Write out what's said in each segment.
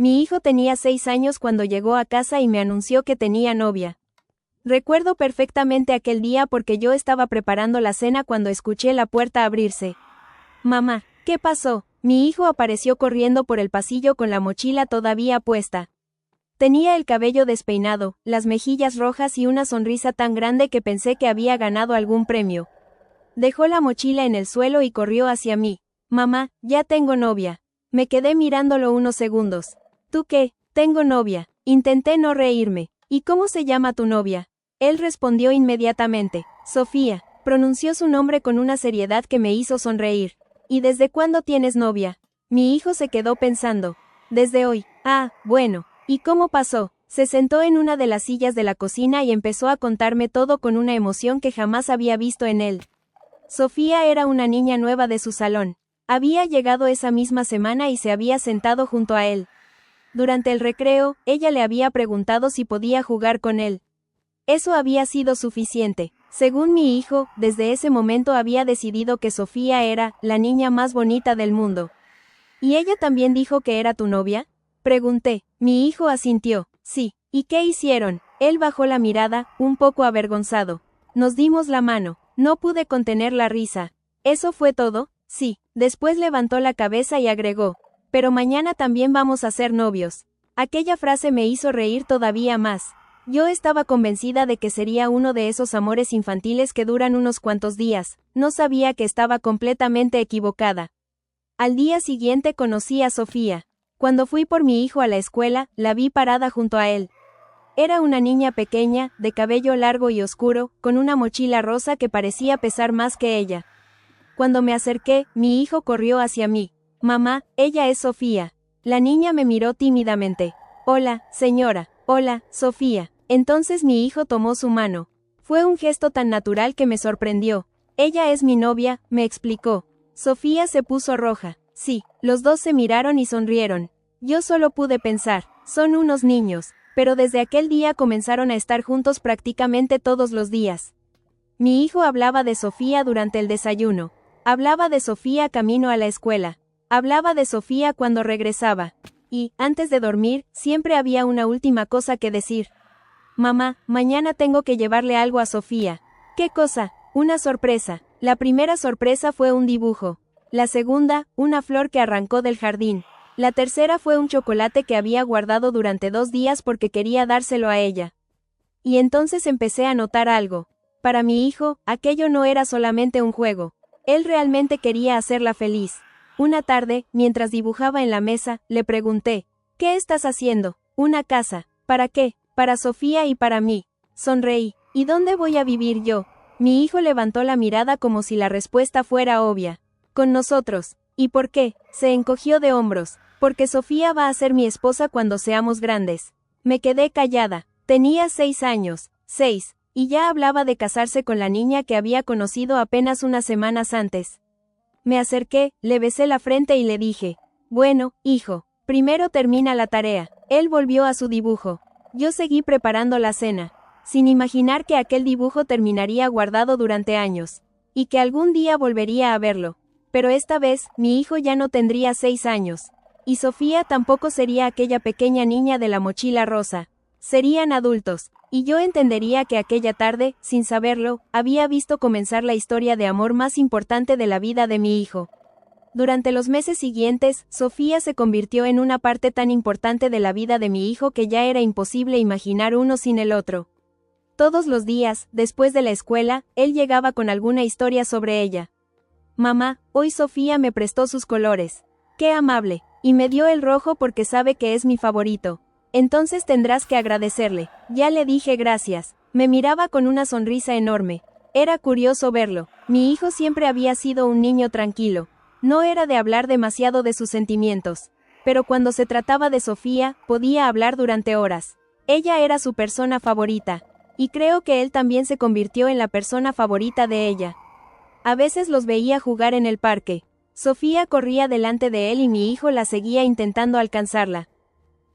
Mi hijo tenía 6 años cuando llegó a casa y me anunció que tenía novia. Recuerdo perfectamente aquel día porque yo estaba preparando la cena cuando escuché la puerta abrirse. Mamá, ¿qué pasó? Mi hijo apareció corriendo por el pasillo con la mochila todavía puesta. Tenía el cabello despeinado, las mejillas rojas y una sonrisa tan grande que pensé que había ganado algún premio. Dejó la mochila en el suelo y corrió hacia mí. Mamá, ya tengo novia. Me quedé mirándolo unos segundos. ¿Tú qué? Tengo novia. Intenté no reírme. ¿Y cómo se llama tu novia? Él respondió inmediatamente. Sofía. Pronunció su nombre con una seriedad que me hizo sonreír. ¿Y desde cuándo tienes novia? Mi hijo se quedó pensando. Desde hoy. Ah, bueno. ¿Y cómo pasó? Se sentó en una de las sillas de la cocina y empezó a contarme todo con una emoción que jamás había visto en él. Sofía era una niña nueva de su salón. Había llegado esa misma semana y se había sentado junto a él. Durante el recreo, ella le había preguntado si podía jugar con él. Eso había sido suficiente. Según mi hijo, desde ese momento había decidido que Sofía era la niña más bonita del mundo. ¿Y ella también dijo que era tu novia? Pregunté. Mi hijo asintió. Sí. ¿Y qué hicieron? Él bajó la mirada, un poco avergonzado. Nos dimos la mano. No pude contener la risa. ¿Eso fue todo? Sí. Después levantó la cabeza y agregó. Pero mañana también vamos a ser novios. Aquella frase me hizo reír todavía más. Yo estaba convencida de que sería uno de esos amores infantiles que duran unos cuantos días. No sabía que estaba completamente equivocada. Al día siguiente conocí a Sofía. Cuando fui por mi hijo a la escuela, la vi parada junto a él. Era una niña pequeña, de cabello largo y oscuro, con una mochila rosa que parecía pesar más que ella. Cuando me acerqué, mi hijo corrió hacia mí. Mamá, ella es Sofía. La niña me miró tímidamente. Hola, señora. Hola, Sofía. Entonces mi hijo tomó su mano. Fue un gesto tan natural que me sorprendió. Ella es mi novia, me explicó. Sofía se puso roja. Sí, los dos se miraron y sonrieron. Yo solo pude pensar, son unos niños, pero desde aquel día comenzaron a estar juntos prácticamente todos los días. Mi hijo hablaba de Sofía durante el desayuno. Hablaba de Sofía camino a la escuela. Hablaba de Sofía cuando regresaba. Y, antes de dormir, siempre había una última cosa que decir. Mamá, mañana tengo que llevarle algo a Sofía. ¿Qué cosa? Una sorpresa. La primera sorpresa fue un dibujo. La segunda, una flor que arrancó del jardín. La tercera fue un chocolate que había guardado durante 2 días porque quería dárselo a ella. Y entonces empecé a notar algo. Para mi hijo, aquello no era solamente un juego. Él realmente quería hacerla feliz. Una tarde, mientras dibujaba en la mesa, le pregunté, ¿qué estás haciendo? Una casa. ¿Para qué? Para Sofía y para mí. Sonreí. ¿Y dónde voy a vivir yo? Mi hijo levantó la mirada como si la respuesta fuera obvia. Con nosotros. ¿Y por qué? Se encogió de hombros. Porque Sofía va a ser mi esposa cuando seamos grandes. Me quedé callada. Tenía 6 años. 6. Y ya hablaba de casarse con la niña que había conocido apenas unas semanas antes. Me acerqué, le besé la frente y le dije, bueno, hijo, primero termina la tarea. Él volvió a su dibujo. Yo seguí preparando la cena, sin imaginar que aquel dibujo terminaría guardado durante años, y que algún día volvería a verlo. Pero esta vez, mi hijo ya no tendría 6 años. Y Sofía tampoco sería aquella pequeña niña de la mochila rosa. Serían adultos, y yo entendería que aquella tarde, sin saberlo, había visto comenzar la historia de amor más importante de la vida de mi hijo. Durante los meses siguientes, Sofía se convirtió en una parte tan importante de la vida de mi hijo que ya era imposible imaginar uno sin el otro. Todos los días, después de la escuela, él llegaba con alguna historia sobre ella. Mamá, hoy Sofía me prestó sus colores. ¡Qué amable! Y me dio el rojo porque sabe que es mi favorito. Entonces tendrás que agradecerle. Ya le dije gracias. Me miraba con una sonrisa enorme. Era curioso verlo. Mi hijo siempre había sido un niño tranquilo. No era de hablar demasiado de sus sentimientos. Pero cuando se trataba de Sofía, podía hablar durante horas. Ella era su persona favorita. Y creo que él también se convirtió en la persona favorita de ella. A veces los veía jugar en el parque. Sofía corría delante de él y mi hijo la seguía intentando alcanzarla.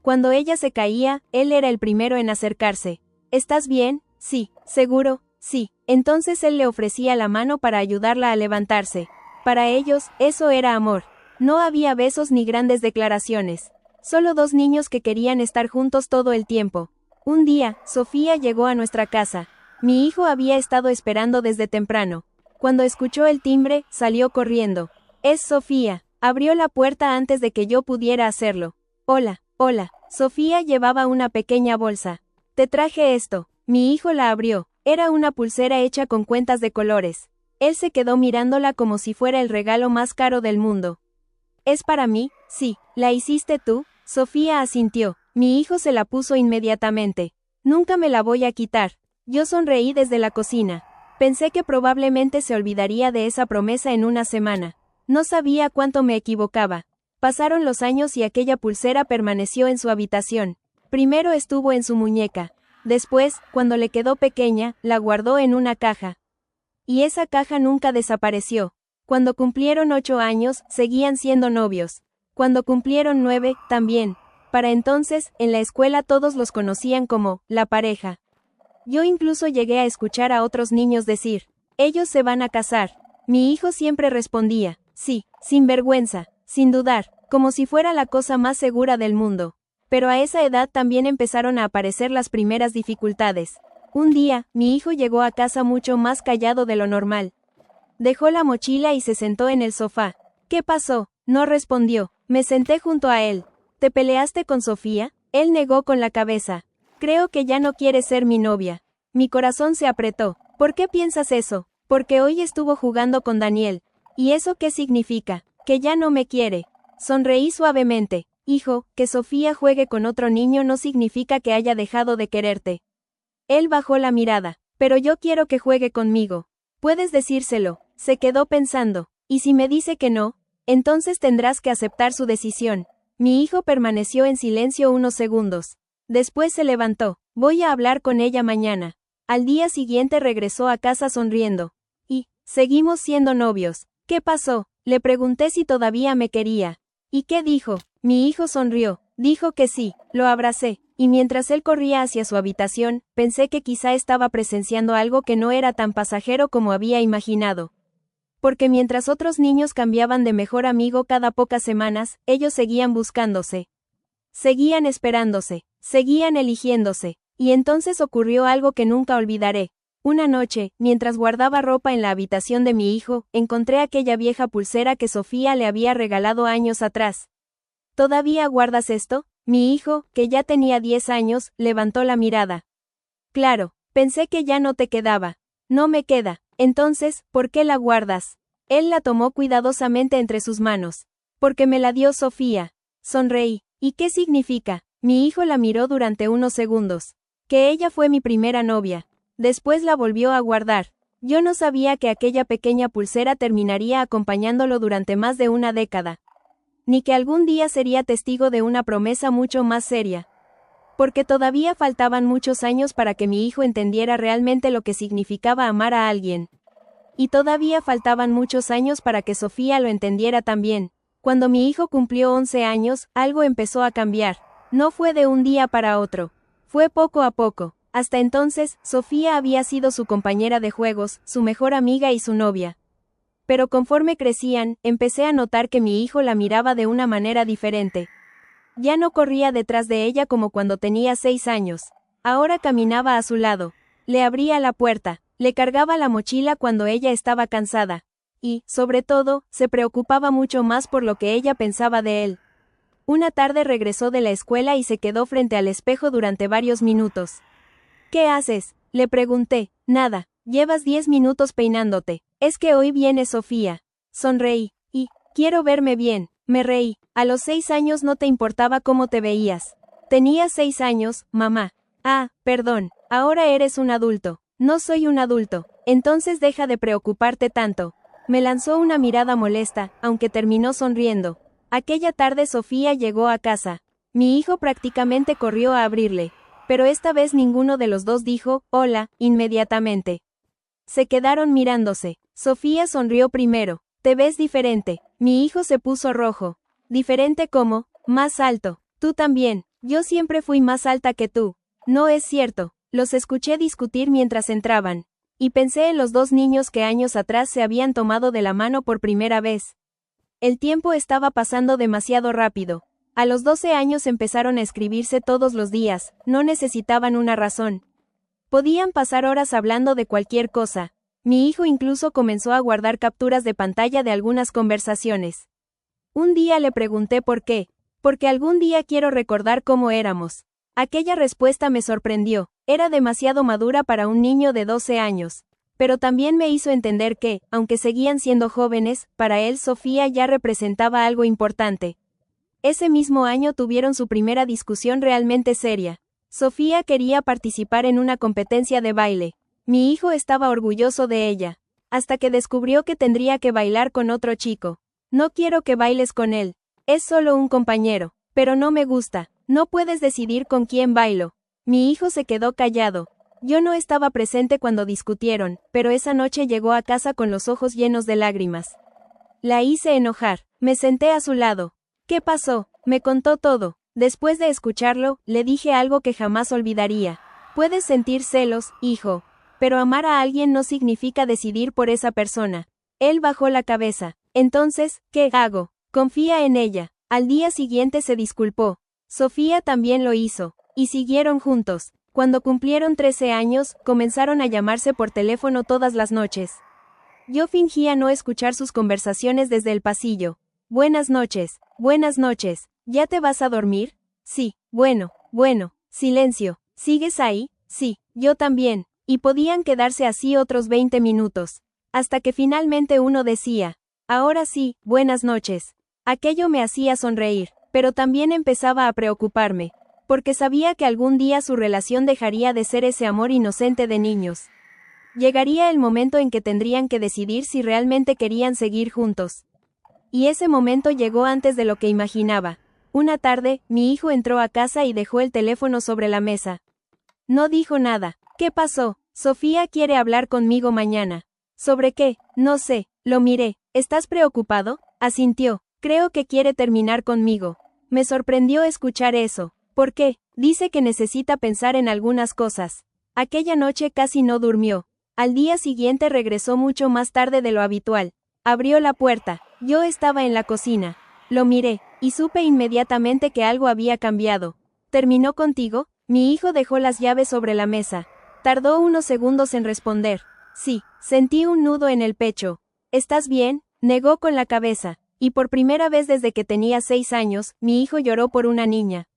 Cuando ella se caía, él era el primero en acercarse. ¿Estás bien? Sí. ¿Seguro? Sí. Entonces él le ofrecía la mano para ayudarla a levantarse. Para ellos, eso era amor. No había besos ni grandes declaraciones. Solo dos niños que querían estar juntos todo el tiempo. Un día, Sofía llegó a nuestra casa. Mi hijo había estado esperando desde temprano. Cuando escuchó el timbre, salió corriendo. Es Sofía. Abrió la puerta antes de que yo pudiera hacerlo. Hola, hola. Sofía llevaba una pequeña bolsa. Te traje esto. Mi hijo la abrió. Era una pulsera hecha con cuentas de colores. Él se quedó mirándola como si fuera el regalo más caro del mundo. ¿Es para mí? Sí. ¿La hiciste tú? Sofía asintió. Mi hijo se la puso inmediatamente. Nunca me la voy a quitar. Yo sonreí desde la cocina. Pensé que probablemente se olvidaría de esa promesa en una semana. No sabía cuánto me equivocaba. Pasaron los años y aquella pulsera permaneció en su habitación. Primero estuvo en su muñeca. Después, cuando le quedó pequeña, la guardó en una caja. Y esa caja nunca desapareció. Cuando cumplieron 8 años, seguían siendo novios. Cuando cumplieron 9, también. Para entonces, en la escuela todos los conocían como la pareja. Yo incluso llegué a escuchar a otros niños decir, ellos se van a casar. Mi hijo siempre respondía, sí, sin vergüenza, sin dudar, como si fuera la cosa más segura del mundo. Pero a esa edad también empezaron a aparecer las primeras dificultades. Un día, mi hijo llegó a casa mucho más callado de lo normal. Dejó la mochila y se sentó en el sofá. ¿Qué pasó? No respondió. Me senté junto a él. ¿Te peleaste con Sofía? Él negó con la cabeza. Creo que ya no quiere ser mi novia. Mi corazón se apretó. ¿Por qué piensas eso? Porque hoy estuvo jugando con Daniel. ¿Y eso qué significa? Que ya no me quiere. Sonreí suavemente. Hijo, que Sofía juegue con otro niño no significa que haya dejado de quererte. Él bajó la mirada. Pero yo quiero que juegue conmigo. Puedes decírselo. Se quedó pensando. ¿Y si me dice que no? Entonces tendrás que aceptar su decisión. Mi hijo permaneció en silencio unos segundos. Después se levantó. Voy a hablar con ella mañana. Al día siguiente regresó a casa sonriendo. Y, seguimos siendo novios. ¿Qué pasó? Le pregunté si todavía me quería. ¿Y qué dijo? Mi hijo sonrió. Dijo que sí. Lo abracé. Y mientras él corría hacia su habitación, pensé que quizá estaba presenciando algo que no era tan pasajero como había imaginado. Porque mientras otros niños cambiaban de mejor amigo cada pocas semanas, ellos seguían buscándose. Seguían esperándose. Seguían eligiéndose. Y entonces ocurrió algo que nunca olvidaré. Una noche, mientras guardaba ropa en la habitación de mi hijo, encontré aquella vieja pulsera que Sofía le había regalado años atrás. ¿Todavía guardas esto? Mi hijo, que ya tenía 10 años, levantó la mirada. Claro, pensé que ya no te quedaba. No me queda. Entonces, ¿por qué la guardas? Él la tomó cuidadosamente entre sus manos. Porque me la dio Sofía. Sonreí. ¿Y qué significa? Mi hijo la miró durante unos segundos. Que ella fue mi primera novia. Después la volvió a guardar. Yo no sabía que aquella pequeña pulsera terminaría acompañándolo durante más de una década. Ni que algún día sería testigo de una promesa mucho más seria. Porque todavía faltaban muchos años para que mi hijo entendiera realmente lo que significaba amar a alguien. Y todavía faltaban muchos años para que Sofía lo entendiera también. Cuando mi hijo cumplió 11 años, algo empezó a cambiar. No fue de un día para otro. Fue poco a poco. Hasta entonces, Sofía había sido su compañera de juegos, su mejor amiga y su novia. Pero conforme crecían, empecé a notar que mi hijo la miraba de una manera diferente. Ya no corría detrás de ella como cuando tenía 6 años. Ahora caminaba a su lado. Le abría la puerta. Le cargaba la mochila cuando ella estaba cansada. Y, sobre todo, se preocupaba mucho más por lo que ella pensaba de él. Una tarde regresó de la escuela y se quedó frente al espejo durante varios minutos. ¿Qué haces? Le pregunté. Nada. Llevas 10 minutos peinándote. Es que hoy viene Sofía. Sonreí. Y, quiero verme bien. Me reí. A los 6 años no te importaba cómo te veías. Tenías 6 años, mamá. Ah, perdón. Ahora eres un adulto. No soy un adulto. Entonces deja de preocuparte tanto. Me lanzó una mirada molesta, aunque terminó sonriendo. Aquella tarde Sofía llegó a casa. Mi hijo prácticamente corrió a abrirle. Pero esta vez ninguno de los dos dijo, hola, inmediatamente. Se quedaron mirándose. Sofía sonrió primero. Te ves diferente. Mi hijo se puso rojo. ¿Diferente cómo? Más alto. Tú también. Yo siempre fui más alta que tú. No es cierto. Los escuché discutir mientras entraban. Y pensé en los dos niños que años atrás se habían tomado de la mano por primera vez. El tiempo estaba pasando demasiado rápido. A los 12 años empezaron a escribirse todos los días, no necesitaban una razón. Podían pasar horas hablando de cualquier cosa. Mi hijo incluso comenzó a guardar capturas de pantalla de algunas conversaciones. Un día le pregunté por qué. Porque algún día quiero recordar cómo éramos. Aquella respuesta me sorprendió, era demasiado madura para un niño de 12 años. Pero también me hizo entender que, aunque seguían siendo jóvenes, para él Sofía ya representaba algo importante. Ese mismo año tuvieron su primera discusión realmente seria. Sofía quería participar en una competencia de baile. Mi hijo estaba orgulloso de ella. Hasta que descubrió que tendría que bailar con otro chico. No quiero que bailes con él. Es solo un compañero. Pero no me gusta. No puedes decidir con quién bailo. Mi hijo se quedó callado. Yo no estaba presente cuando discutieron, pero esa noche llegó a casa con los ojos llenos de lágrimas. La hice enojar. Me senté a su lado. ¿Qué pasó? Me contó todo. Después de escucharlo, le dije algo que jamás olvidaría. Puedes sentir celos, hijo. Pero amar a alguien no significa decidir por esa persona. Él bajó la cabeza. Entonces, ¿qué hago? Confía en ella. Al día siguiente se disculpó. Sofía también lo hizo. Y siguieron juntos. Cuando cumplieron 13 años, comenzaron a llamarse por teléfono todas las noches. Yo fingía no escuchar sus conversaciones desde el pasillo. Buenas noches. ¿Ya te vas a dormir? Sí. Bueno. Silencio. ¿Sigues ahí? Sí. Yo también. Y podían quedarse así otros 20 minutos. Hasta que finalmente uno decía, ahora sí, buenas noches. Aquello me hacía sonreír, pero también empezaba a preocuparme, porque sabía que algún día su relación dejaría de ser ese amor inocente de niños. Llegaría el momento en que tendrían que decidir si realmente querían seguir juntos. Y ese momento llegó antes de lo que imaginaba. Una tarde, mi hijo entró a casa y dejó el teléfono sobre la mesa. No dijo nada. ¿Qué pasó? Sofía quiere hablar conmigo mañana. ¿Sobre qué? No sé. Lo miré. ¿Estás preocupado? Asintió. Creo que quiere terminar conmigo. Me sorprendió escuchar eso. ¿Por qué? Dice que necesita pensar en algunas cosas. Aquella noche casi no durmió. Al día siguiente regresó mucho más tarde de lo habitual. Abrió la puerta. Yo estaba en la cocina. Lo miré, y supe inmediatamente que algo había cambiado. ¿Terminó contigo? Mi hijo dejó las llaves sobre la mesa. Tardó unos segundos en responder. Sí, sentí un nudo en el pecho. ¿Estás bien? Negó con la cabeza. Y por primera vez desde que tenía 6 años, mi hijo lloró por una niña.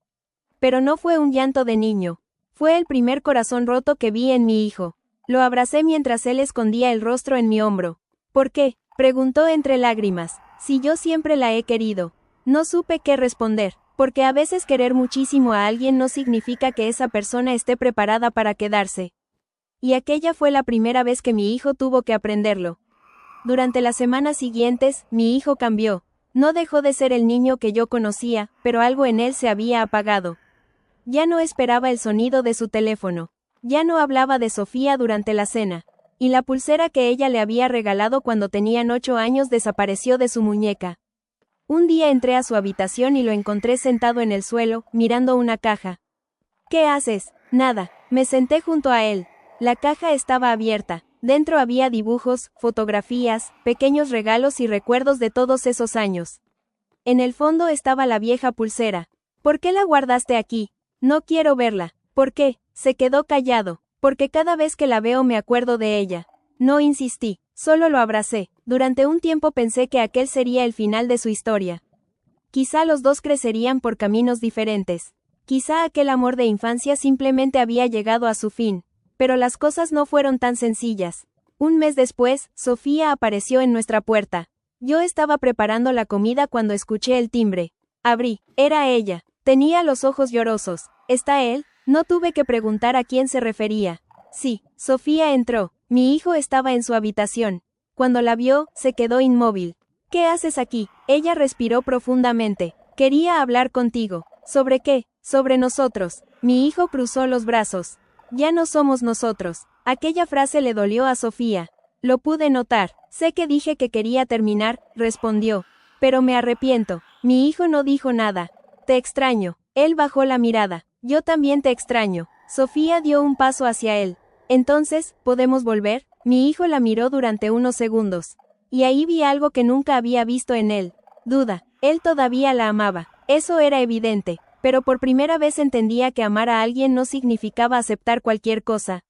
Pero no fue un llanto de niño. Fue el primer corazón roto que vi en mi hijo. Lo abracé mientras él escondía el rostro en mi hombro. ¿Por qué? Preguntó entre lágrimas. Si yo siempre la he querido. No supe qué responder, porque a veces querer muchísimo a alguien no significa que esa persona esté preparada para quedarse. Y aquella fue la primera vez que mi hijo tuvo que aprenderlo. Durante las semanas siguientes, mi hijo cambió. No dejó de ser el niño que yo conocía, pero algo en él se había apagado. Ya no esperaba el sonido de su teléfono. Ya no hablaba de Sofía durante la cena. Y la pulsera que ella le había regalado cuando tenían 8 años desapareció de su muñeca. Un día entré a su habitación y lo encontré sentado en el suelo, mirando una caja. ¿Qué haces? Nada. Me senté junto a él. La caja estaba abierta. Dentro había dibujos, fotografías, pequeños regalos y recuerdos de todos esos años. En el fondo estaba la vieja pulsera. ¿Por qué la guardaste aquí? No quiero verla. ¿Por qué? Se quedó callado. Porque cada vez que la veo me acuerdo de ella. No insistí, solo lo abracé. Durante un tiempo pensé que aquel sería el final de su historia. Quizá los dos crecerían por caminos diferentes. Quizá aquel amor de infancia simplemente había llegado a su fin. Pero las cosas no fueron tan sencillas. Un mes después, Sofía apareció en nuestra puerta. Yo estaba preparando la comida cuando escuché el timbre. Abrí. Era ella. Tenía los ojos llorosos. ¿Está él? No tuve que preguntar a quién se refería. Sí, Sofía entró. Mi hijo estaba en su habitación. Cuando la vio, se quedó inmóvil. ¿Qué haces aquí? Ella respiró profundamente. Quería hablar contigo. ¿Sobre qué? Sobre nosotros. Mi hijo cruzó los brazos. Ya no somos nosotros. Aquella frase le dolió a Sofía. Lo pude notar. Sé que dije que quería terminar, respondió. Pero me arrepiento. Mi hijo no dijo nada. Te extraño. Él bajó la mirada. Yo también te extraño. Sofía dio un paso hacia él. Entonces, ¿podemos volver? Mi hijo la miró durante unos segundos. Y ahí vi algo que nunca había visto en él. Duda. Él todavía la amaba. Eso era evidente, pero por primera vez entendía que amar a alguien no significaba aceptar cualquier cosa.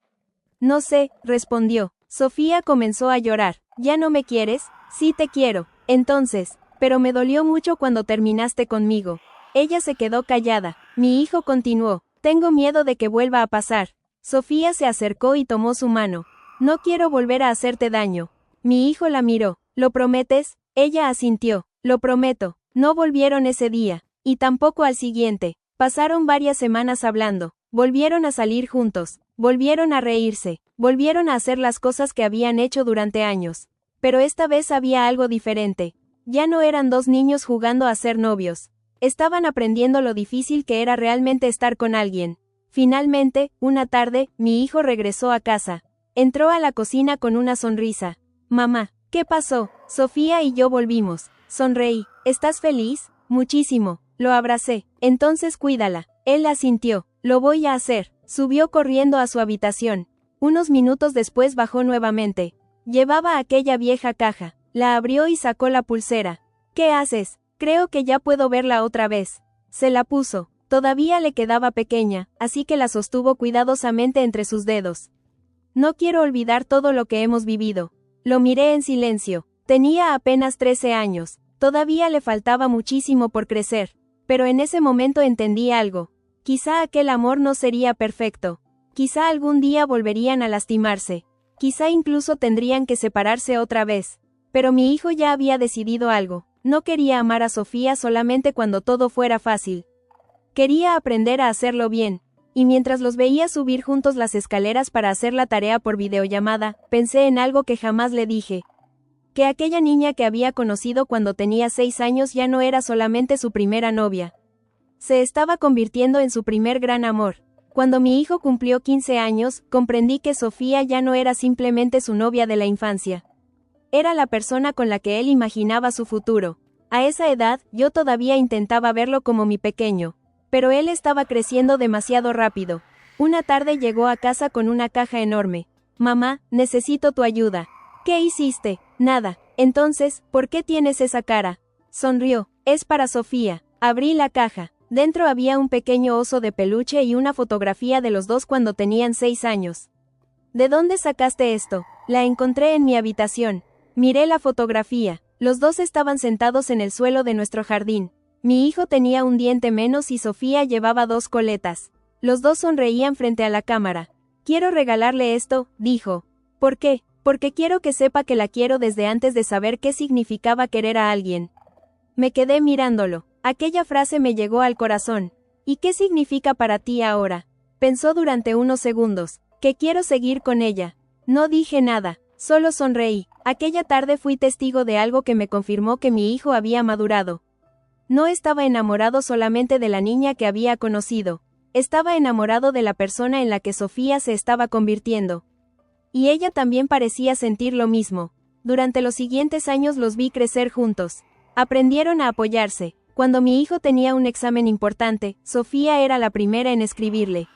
No sé, respondió. Sofía comenzó a llorar. ¿Ya no me quieres? Sí te quiero. Entonces, pero me dolió mucho cuando terminaste conmigo. Ella se quedó callada. Mi hijo continuó. Tengo miedo de que vuelva a pasar. Sofía se acercó y tomó su mano. No quiero volver a hacerte daño. Mi hijo la miró. ¿Lo prometes? Ella asintió. Lo prometo. No volvieron ese día. Y tampoco al siguiente. Pasaron varias semanas hablando. Volvieron a salir juntos. Volvieron a reírse. Volvieron a hacer las cosas que habían hecho durante años. Pero esta vez había algo diferente. Ya no eran dos niños jugando a ser novios. Estaban aprendiendo lo difícil que era realmente estar con alguien. Finalmente, una tarde, mi hijo regresó a casa. Entró a la cocina con una sonrisa. Mamá, ¿qué pasó? Sofía y yo volvimos. Sonreí. ¿Estás feliz? Muchísimo. Lo abracé. Entonces cuídala. Él asintió. Lo voy a hacer. Subió corriendo a su habitación. Unos minutos después bajó nuevamente. Llevaba aquella vieja caja. La abrió y sacó la pulsera. ¿Qué haces? Creo que ya puedo verla otra vez. Se la puso. Todavía le quedaba pequeña, así que la sostuvo cuidadosamente entre sus dedos. No quiero olvidar todo lo que hemos vivido. Lo miré en silencio. Tenía apenas 13 años. Todavía le faltaba muchísimo por crecer. Pero en ese momento entendí algo. Quizá aquel amor no sería perfecto. Quizá algún día volverían a lastimarse. Quizá incluso tendrían que separarse otra vez. Pero mi hijo ya había decidido algo. No quería amar a Sofía solamente cuando todo fuera fácil. Quería aprender a hacerlo bien. Y mientras los veía subir juntos las escaleras para hacer la tarea por videollamada, pensé en algo que jamás le dije. Que aquella niña que había conocido cuando tenía 6 años ya no era solamente su primera novia. Se estaba convirtiendo en su primer gran amor. Cuando mi hijo cumplió 15 años, comprendí que Sofía ya no era simplemente su novia de la infancia. Era la persona con la que él imaginaba su futuro. A esa edad, yo todavía intentaba verlo como mi pequeño. Pero él estaba creciendo demasiado rápido. Una tarde llegó a casa con una caja enorme. Mamá, necesito tu ayuda. ¿Qué hiciste? Nada. Entonces, ¿por qué tienes esa cara? Sonrió. Es para Sofía. Abrí la caja. Dentro había un pequeño oso de peluche y una fotografía de los dos cuando tenían 6 años. ¿De dónde sacaste esto? La encontré en mi habitación. Miré la fotografía. Los dos estaban sentados en el suelo de nuestro jardín. Mi hijo tenía un diente menos y Sofía llevaba 2 coletas. Los dos sonreían frente a la cámara. Quiero regalarle esto, dijo. ¿Por qué? Porque quiero que sepa que la quiero desde antes de saber qué significaba querer a alguien. Me quedé mirándolo. Aquella frase me llegó al corazón. ¿Y qué significa para ti ahora? Pensó durante unos segundos. Que quiero seguir con ella. No dije nada, solo sonreí. Aquella tarde fui testigo de algo que me confirmó que mi hijo había madurado. No estaba enamorado solamente de la niña que había conocido. Estaba enamorado de la persona en la que Sofía se estaba convirtiendo. Y ella también parecía sentir lo mismo. Durante los siguientes años los vi crecer juntos. Aprendieron a apoyarse. Cuando mi hijo tenía un examen importante, Sofía era la primera en escribirle.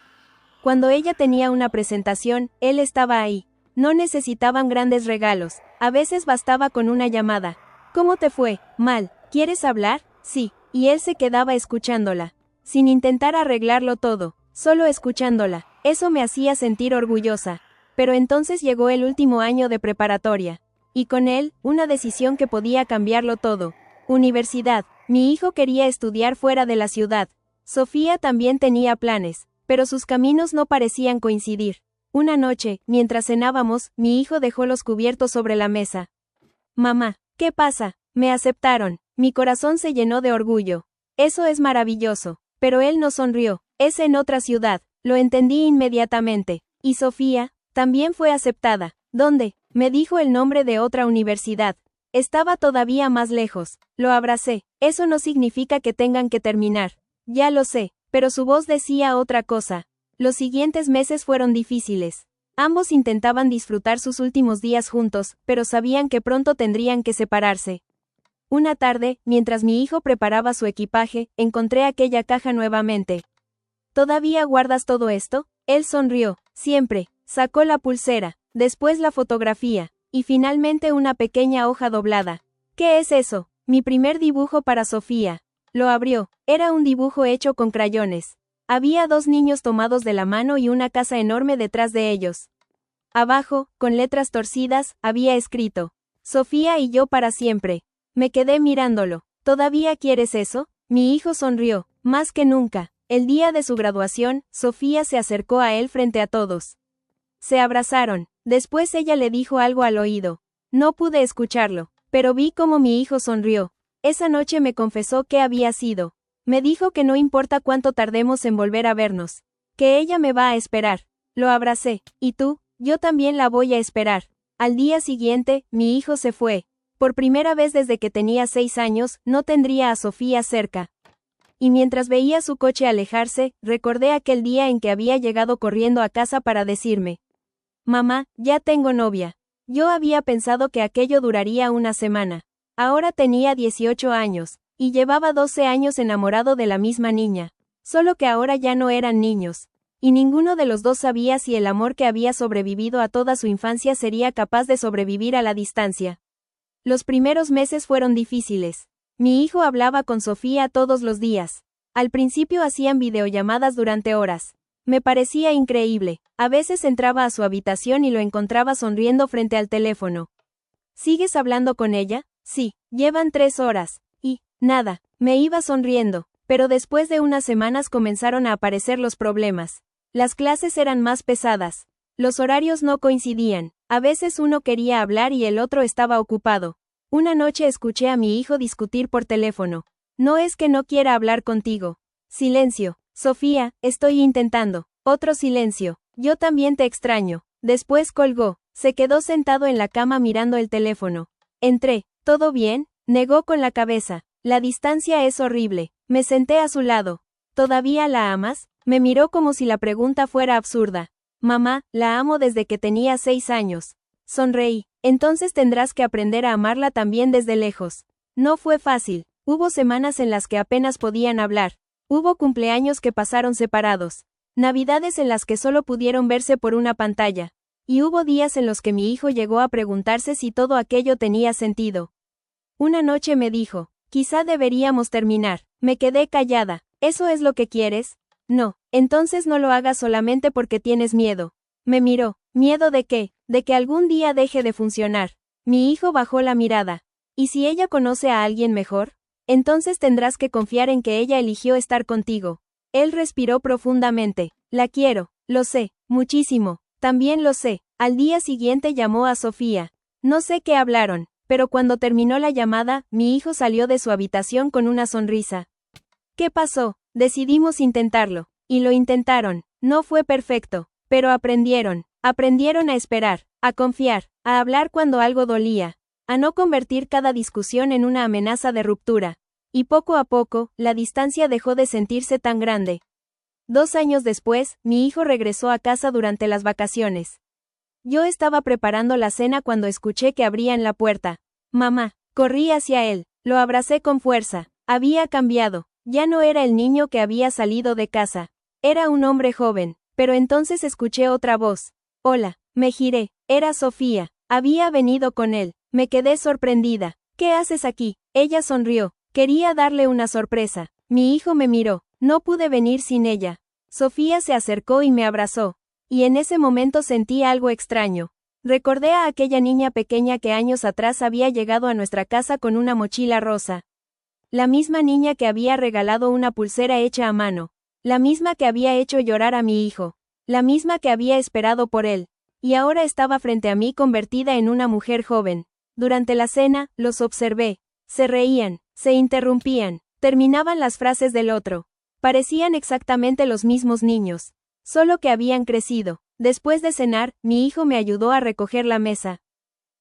Cuando ella tenía una presentación, él estaba ahí. No necesitaban grandes regalos. A veces bastaba con una llamada. ¿Cómo te fue? Mal. ¿Quieres hablar? Sí. Y él se quedaba escuchándola. Sin intentar arreglarlo todo. Solo escuchándola. Eso me hacía sentir orgullosa. Pero entonces llegó el último año de preparatoria. Y con él, una decisión que podía cambiarlo todo. Universidad. Mi hijo quería estudiar fuera de la ciudad. Sofía también tenía planes, pero sus caminos no parecían coincidir. Una noche, mientras cenábamos, mi hijo dejó los cubiertos sobre la mesa. Mamá, ¿qué pasa? Me aceptaron. Mi corazón se llenó de orgullo. Eso es maravilloso. Pero él no sonrió. Es en otra ciudad. Lo entendí inmediatamente. ¿Y Sofía? También fue aceptada. ¿Dónde? Me dijo el nombre de otra universidad. Estaba todavía más lejos. Lo abracé. Eso no significa que tengan que terminar. Ya lo sé, pero su voz decía otra cosa. Los siguientes meses fueron difíciles. Ambos intentaban disfrutar sus últimos días juntos, pero sabían que pronto tendrían que separarse. Una tarde, mientras mi hijo preparaba su equipaje, encontré aquella caja nuevamente. ¿Todavía guardas todo esto? Él sonrió. Siempre. Sacó la pulsera, después la fotografía, y finalmente una pequeña hoja doblada. ¿Qué es eso? Mi primer dibujo para Sofía. Lo abrió. Era un dibujo hecho con crayones. Había dos niños tomados de la mano y una casa enorme detrás de ellos. Abajo, con letras torcidas, había escrito: Sofía y yo para siempre. Me quedé mirándolo. ¿Todavía quieres eso? Mi hijo sonrió, más que nunca. El día de su graduación, Sofía se acercó a él frente a todos. Se abrazaron. Después ella le dijo algo al oído. No pude escucharlo, pero vi cómo mi hijo sonrió. Esa noche me confesó qué había sido. Me dijo que no importa cuánto tardemos en volver a vernos, que ella me va a esperar. Lo abracé. ¿Y tú? Yo también la voy a esperar. Al día siguiente, mi hijo se fue. Por primera vez desde que tenía 6 años, no tendría a Sofía cerca. Y mientras veía su coche alejarse, recordé aquel día en que había llegado corriendo a casa para decirme: Mamá, ya tengo novia. Yo había pensado que aquello duraría una semana. Ahora tenía 18 años, y llevaba 12 años enamorado de la misma niña. Solo que ahora ya no eran niños. Y ninguno de los dos sabía si el amor que había sobrevivido a toda su infancia sería capaz de sobrevivir a la distancia. Los primeros meses fueron difíciles. Mi hijo hablaba con Sofía todos los días. Al principio hacían videollamadas durante horas. Me parecía increíble. A veces entraba a su habitación y lo encontraba sonriendo frente al teléfono. ¿Sigues hablando con ella? Sí, llevan 3 horas. Y, nada, me iba sonriendo. Pero después de unas semanas comenzaron a aparecer los problemas. Las clases eran más pesadas. Los horarios no coincidían. A veces uno quería hablar y el otro estaba ocupado. Una noche escuché a mi hijo discutir por teléfono. No es que no quiera hablar contigo. Silencio. Sofía, estoy intentando. Otro silencio. Yo también te extraño. Después colgó. Se quedó sentado en la cama mirando el teléfono. Entré. ¿Todo bien? Negó con la cabeza. La distancia es horrible. Me senté a su lado. ¿Todavía la amas? Me miró como si la pregunta fuera absurda. Mamá, la amo desde que tenía 6 años. Sonreí. Entonces tendrás que aprender a amarla también desde lejos. No fue fácil. Hubo semanas en las que apenas podían hablar. Hubo cumpleaños que pasaron separados. Navidades en las que solo pudieron verse por una pantalla. Y hubo días en los que mi hijo llegó a preguntarse si todo aquello tenía sentido. Una noche me dijo: quizá deberíamos terminar. Me quedé callada. ¿Eso es lo que quieres? No. Entonces no lo hagas solamente porque tienes miedo. Me miró. ¿Miedo de qué? De que algún día deje de funcionar. Mi hijo bajó la mirada. ¿Y si ella conoce a alguien mejor? Entonces tendrás que confiar en que ella eligió estar contigo. Él respiró profundamente. La quiero. Lo sé. Muchísimo. También lo sé. Al día siguiente llamó a Sofía. No sé qué hablaron, pero cuando terminó la llamada, mi hijo salió de su habitación con una sonrisa. ¿Qué pasó? Decidimos intentarlo. Y lo intentaron. No fue perfecto, pero aprendieron. Aprendieron a esperar, a confiar, a hablar cuando algo dolía, a no convertir cada discusión en una amenaza de ruptura. Y poco a poco, la distancia dejó de sentirse tan grande. 2 años después, mi hijo regresó a casa durante las vacaciones. Yo estaba preparando la cena cuando escuché que abrían la puerta. Mamá. Corrí hacia él. Lo abracé con fuerza. Había cambiado. Ya no era el niño que había salido de casa. Era un hombre joven. Pero entonces escuché otra voz. Hola. Me giré. Era Sofía. Había venido con él. Me quedé sorprendida. ¿Qué haces aquí? Ella sonrió. Quería darle una sorpresa. Mi hijo me miró. No pude venir sin ella. Sofía se acercó y me abrazó. Y en ese momento sentí algo extraño. Recordé a aquella niña pequeña que años atrás había llegado a nuestra casa con una mochila rosa. La misma niña que había regalado una pulsera hecha a mano. La misma que había hecho llorar a mi hijo. La misma que había esperado por él. Y ahora estaba frente a mí convertida en una mujer joven. Durante la cena, los observé. Se reían, se interrumpían, terminaban las frases del otro. Parecían exactamente los mismos niños. Solo que habían crecido. Después de cenar, mi hijo me ayudó a recoger la mesa.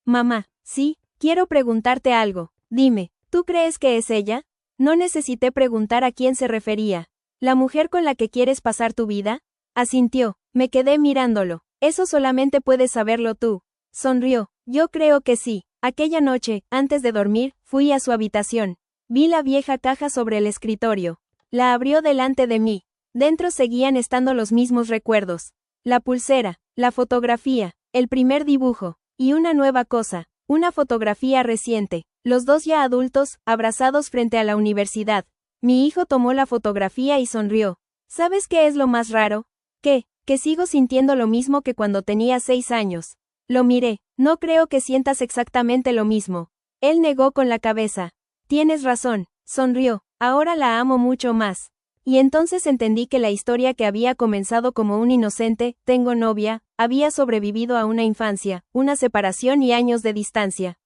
Mamá, sí, quiero preguntarte algo. Dime, ¿tú crees que es ella? No necesité preguntar a quién se refería. ¿La mujer con la que quieres pasar tu vida? Asintió. Me quedé mirándolo. Eso solamente puedes saberlo tú. Sonrió. Yo creo que sí. Aquella noche, antes de dormir, fui a su habitación. Vi la vieja caja sobre el escritorio. La abrió delante de mí. Dentro seguían estando los mismos recuerdos. La pulsera, la fotografía, el primer dibujo, y una nueva cosa, una fotografía reciente, los dos ya adultos, abrazados frente a la universidad. Mi hijo tomó la fotografía y sonrió. ¿Sabes qué es lo más raro? Que sigo sintiendo lo mismo que cuando tenía 6 años. Lo miré. No creo que sientas exactamente lo mismo. Él negó con la cabeza. Tienes razón, sonrió. Ahora la amo mucho más. Y entonces entendí que la historia que había comenzado como un inocente, tengo novia, había sobrevivido a una infancia, una separación y años de distancia.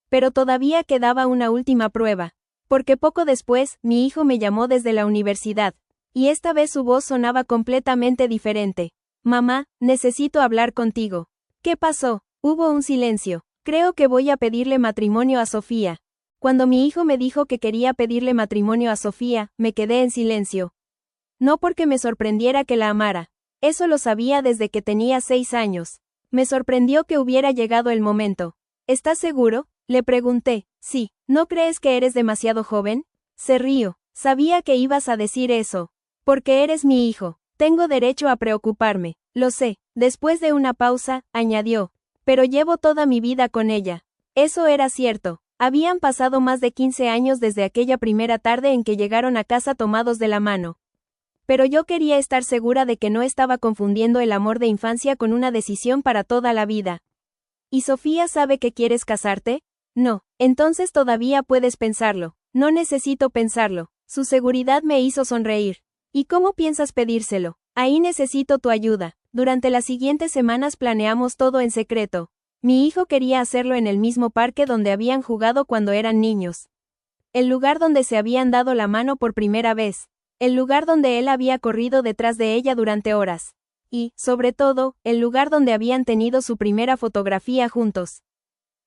Pero todavía quedaba una última prueba. Porque poco después, mi hijo me llamó desde la universidad. Y esta vez su voz sonaba completamente diferente. Mamá, necesito hablar contigo. ¿Qué pasó? Hubo un silencio. Creo que voy a pedirle matrimonio a Sofía. Cuando mi hijo me dijo que quería pedirle matrimonio a Sofía, me quedé en silencio. No porque me sorprendiera que la amara. Eso lo sabía desde que tenía 6 años. Me sorprendió que hubiera llegado el momento. ¿Estás seguro? Le pregunté. Sí, ¿no crees que eres demasiado joven? Se rió. Sabía que ibas a decir eso. Porque eres mi hijo. Tengo derecho a preocuparme. Lo sé. Después de una pausa, añadió. Pero llevo toda mi vida con ella. Eso era cierto. Habían pasado más de 15 años desde aquella primera tarde en que llegaron a casa tomados de la mano. Pero yo quería estar segura de que no estaba confundiendo el amor de infancia con una decisión para toda la vida. ¿Y Sofía sabe que quieres casarte? No. Entonces todavía puedes pensarlo. No necesito pensarlo. Su seguridad me hizo sonreír. ¿Y cómo piensas pedírselo? Ahí necesito tu ayuda. Durante las siguientes semanas planeamos todo en secreto. Mi hijo quería hacerlo en el mismo parque donde habían jugado cuando eran niños. El lugar donde se habían dado la mano por primera vez. El lugar donde él había corrido detrás de ella durante horas. Y, sobre todo, el lugar donde habían tenido su primera fotografía juntos.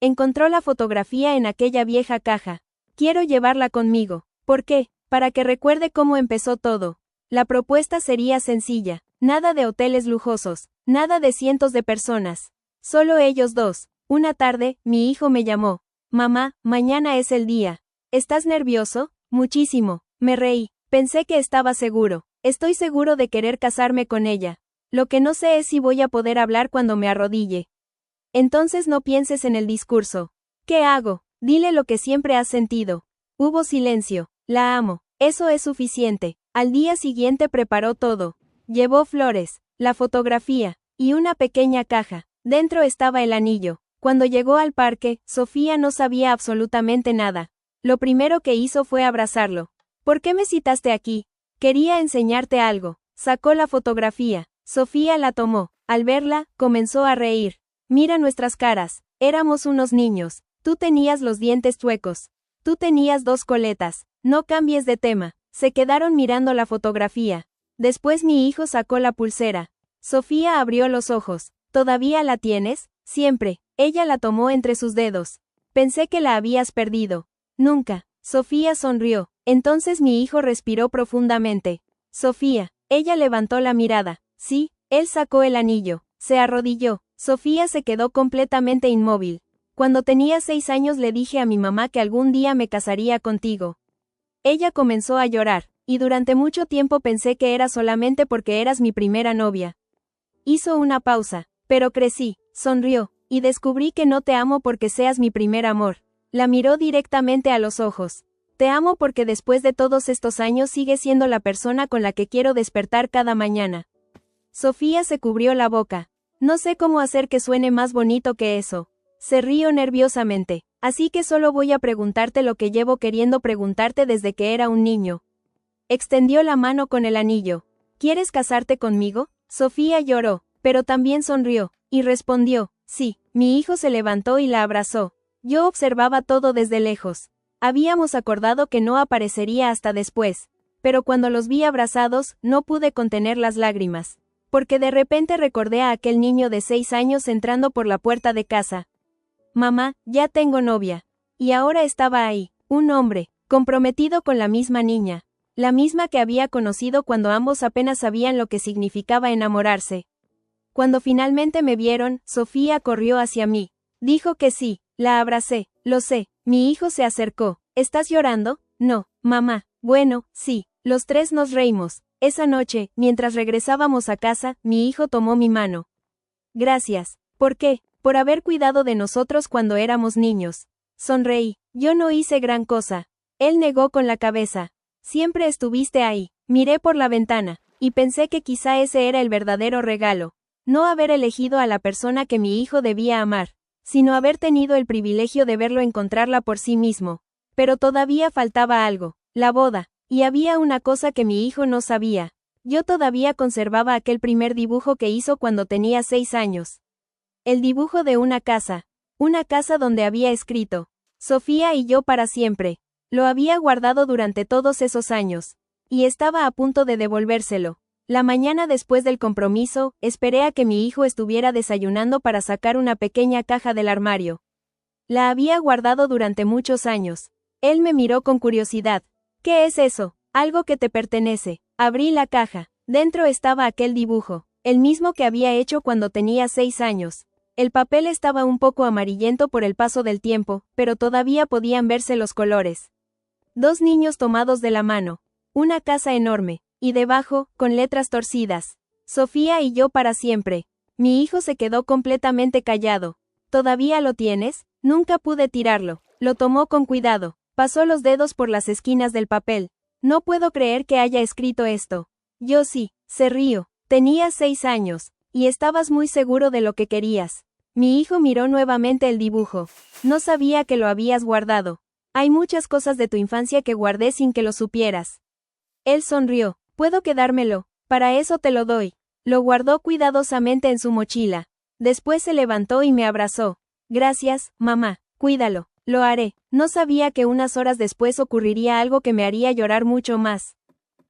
Encontró la fotografía en aquella vieja caja. Quiero llevarla conmigo. ¿Por qué? Para que recuerde cómo empezó todo. La propuesta sería sencilla. Nada de hoteles lujosos. Nada de cientos de personas. Solo ellos dos. Una tarde, mi hijo me llamó. Mamá, mañana es el día. ¿Estás nervioso? Muchísimo. Me reí. Pensé que estaba seguro. Estoy seguro de querer casarme con ella. Lo que no sé es si voy a poder hablar cuando me arrodille. Entonces no pienses en el discurso. ¿Qué hago? Dile lo que siempre has sentido. Hubo silencio. La amo. Eso es suficiente. Al día siguiente preparó todo. Llevó flores, la fotografía, y una pequeña caja. Dentro estaba el anillo. Cuando llegó al parque, Sofía no sabía absolutamente nada. Lo primero que hizo fue abrazarlo. ¿Por qué me citaste aquí? Quería enseñarte algo. Sacó la fotografía. Sofía la tomó. Al verla, comenzó a reír. Mira nuestras caras. Éramos unos niños. Tú tenías los dientes chuecos. Tú tenías 2 coletas. No cambies de tema. Se quedaron mirando la fotografía. Después mi hijo sacó la pulsera. Sofía abrió los ojos. ¿Todavía la tienes? Siempre. Ella la tomó entre sus dedos. Pensé que la habías perdido. Nunca. Sofía sonrió. Entonces mi hijo respiró profundamente. Sofía. Ella levantó la mirada. Sí, él sacó el anillo. Se arrodilló. Sofía se quedó completamente inmóvil. Cuando tenía 6 años le dije a mi mamá que algún día me casaría contigo. Ella comenzó a llorar, y durante mucho tiempo pensé que era solamente porque eras mi primera novia. Hizo una pausa, pero crecí, sonrió, y descubrí que no te amo porque seas mi primer amor. La miró directamente a los ojos. Te amo porque después de todos estos años sigues siendo la persona con la que quiero despertar cada mañana. Sofía se cubrió la boca. No sé cómo hacer que suene más bonito que eso. Se rió nerviosamente. Así que solo voy a preguntarte lo que llevo queriendo preguntarte desde que era un niño. Extendió la mano con el anillo. ¿Quieres casarte conmigo? Sofía lloró, pero también sonrió, y respondió, sí. Mi hijo se levantó y la abrazó. Yo observaba todo desde lejos. Habíamos acordado que no aparecería hasta después. Pero cuando los vi abrazados, no pude contener las lágrimas. Porque de repente recordé a aquel niño de 6 años entrando por la puerta de casa. Mamá, ya tengo novia. Y ahora estaba ahí, un hombre, comprometido con la misma niña. La misma que había conocido cuando ambos apenas sabían lo que significaba enamorarse. Cuando finalmente me vieron, Sofía corrió hacia mí. Dijo que sí, la abracé, lo sé. Mi hijo se acercó. ¿Estás llorando? No, mamá. Bueno, sí. Los tres nos reímos. Esa noche, mientras regresábamos a casa, mi hijo tomó mi mano. Gracias. ¿Por qué? Por haber cuidado de nosotros cuando éramos niños. Sonreí. Yo no hice gran cosa. Él negó con la cabeza. Siempre estuviste ahí. Miré por la ventana, y pensé que quizá ese era el verdadero regalo. No haber elegido a la persona que mi hijo debía amar, sino haber tenido el privilegio de verlo encontrarla por sí mismo. Pero todavía faltaba algo, la boda, y había una cosa que mi hijo no sabía. Yo todavía conservaba aquel primer dibujo que hizo cuando tenía 6 años. El dibujo de una casa donde había escrito, Sofía y yo para siempre. Lo había guardado durante todos esos años, y estaba a punto de devolvérselo. La mañana después del compromiso, esperé a que mi hijo estuviera desayunando para sacar una pequeña caja del armario. La había guardado durante muchos años. Él me miró con curiosidad. ¿Qué es eso? Algo que te pertenece. Abrí la caja. Dentro estaba aquel dibujo, el mismo que había hecho cuando tenía 6 años. El papel estaba un poco amarillento por el paso del tiempo, pero todavía podían verse los colores. 2 niños tomados de la mano. Una casa enorme. Y debajo, con letras torcidas. Sofía y yo para siempre. Mi hijo se quedó completamente callado. ¿Todavía lo tienes? Nunca pude tirarlo. Lo tomó con cuidado. Pasó los dedos por las esquinas del papel. No puedo creer que haya escrito esto. Yo sí, se rió. Tenías 6 años. Y estabas muy seguro de lo que querías. Mi hijo miró nuevamente el dibujo. No sabía que lo habías guardado. Hay muchas cosas de tu infancia que guardé sin que lo supieras. Él sonrió. Puedo quedármelo. Para eso te lo doy. Lo guardó cuidadosamente en su mochila. Después se levantó y me abrazó. Gracias, mamá. Cuídalo. Lo haré. No sabía que unas horas después ocurriría algo que me haría llorar mucho más.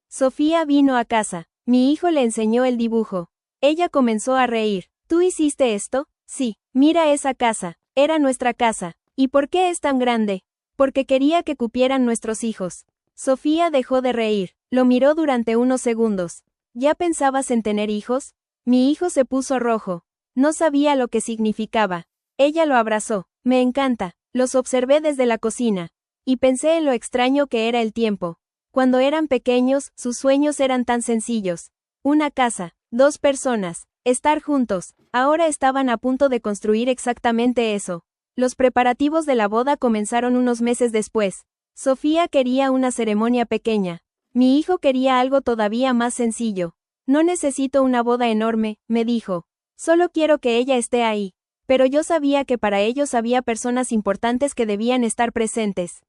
Sofía vino a casa. Mi hijo le enseñó el dibujo. Ella comenzó a reír. ¿Tú hiciste esto? Sí. Mira esa casa. Era nuestra casa. ¿Y por qué es tan grande? Porque quería que cupieran nuestros hijos. Sofía dejó de reír. Lo miró durante unos segundos. ¿Ya pensabas en tener hijos? Mi hijo se puso rojo. No sabía lo que significaba. Ella lo abrazó. Me encanta. Los observé desde la cocina. Y pensé en lo extraño que era el tiempo. Cuando eran pequeños, sus sueños eran tan sencillos. Una casa, 2 personas, estar juntos. Ahora estaban a punto de construir exactamente eso. Los preparativos de la boda comenzaron unos meses después. Sofía quería una ceremonia pequeña. Mi hijo quería algo todavía más sencillo. No necesito una boda enorme, me dijo. Solo quiero que ella esté ahí. Pero yo sabía que para ellos había personas importantes que debían estar presentes.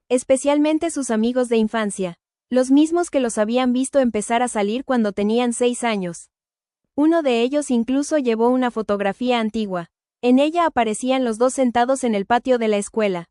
Especialmente sus amigos de infancia. Los mismos que los habían visto empezar a salir cuando tenían 6 años. Uno de ellos incluso llevó una fotografía antigua. En ella aparecían los 2 sentados en el patio de la escuela.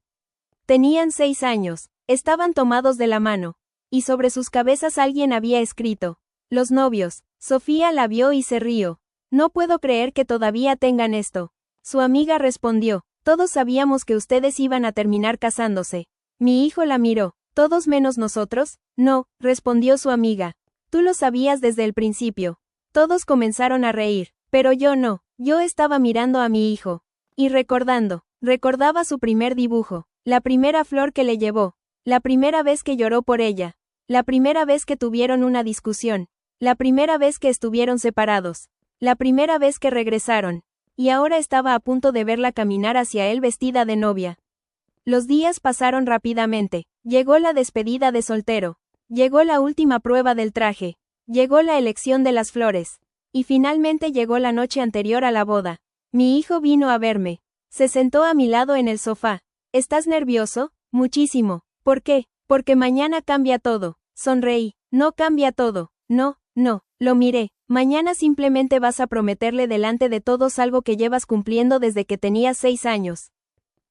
Tenían 6 años. Estaban tomados de la mano. Y sobre sus cabezas alguien había escrito. Los novios. Sofía la vio y se rió. No puedo creer que todavía tengan esto. Su amiga respondió. Todos sabíamos que ustedes iban a terminar casándose. Mi hijo la miró. ¿Todos menos nosotros? No, respondió su amiga. Tú lo sabías desde el principio. Todos comenzaron a reír. Pero yo no. Yo estaba mirando a mi hijo. Y recordaba su primer dibujo. La primera flor que le llevó. La primera vez que lloró por ella. La primera vez que tuvieron una discusión. La primera vez que estuvieron separados. La primera vez que regresaron. Y ahora estaba a punto de verla caminar hacia él vestida de novia. Los días pasaron rápidamente. Llegó la despedida de soltero. Llegó la última prueba del traje. Llegó la elección de las flores. Y finalmente llegó la noche anterior a la boda. Mi hijo vino a verme. Se sentó a mi lado en el sofá. ¿Estás nervioso? Muchísimo. ¿Por qué? Porque mañana cambia todo. Sonreí. No cambia todo. No, no. Lo miré. Mañana simplemente vas a prometerle delante de todos algo que llevas cumpliendo desde que tenías 6 años.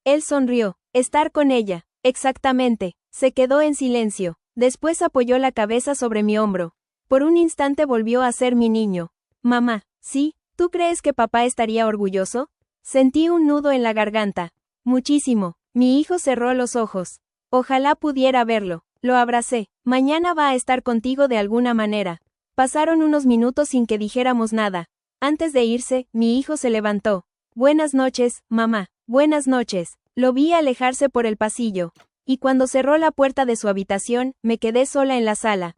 Él sonrió. Estar con ella. Exactamente. Se quedó en silencio. Después apoyó la cabeza sobre mi hombro. Por un instante volvió a ser mi niño. Mamá, ¿sí? ¿Tú crees que papá estaría orgulloso? Sentí un nudo en la garganta. Muchísimo. Mi hijo cerró los ojos. Ojalá pudiera verlo. Lo abracé. Mañana va a estar contigo de alguna manera. Pasaron unos minutos sin que dijéramos nada. Antes de irse, mi hijo se levantó. Buenas noches, mamá. Buenas noches. Lo vi alejarse por el pasillo. Y cuando cerró la puerta de su habitación, me quedé sola en la sala.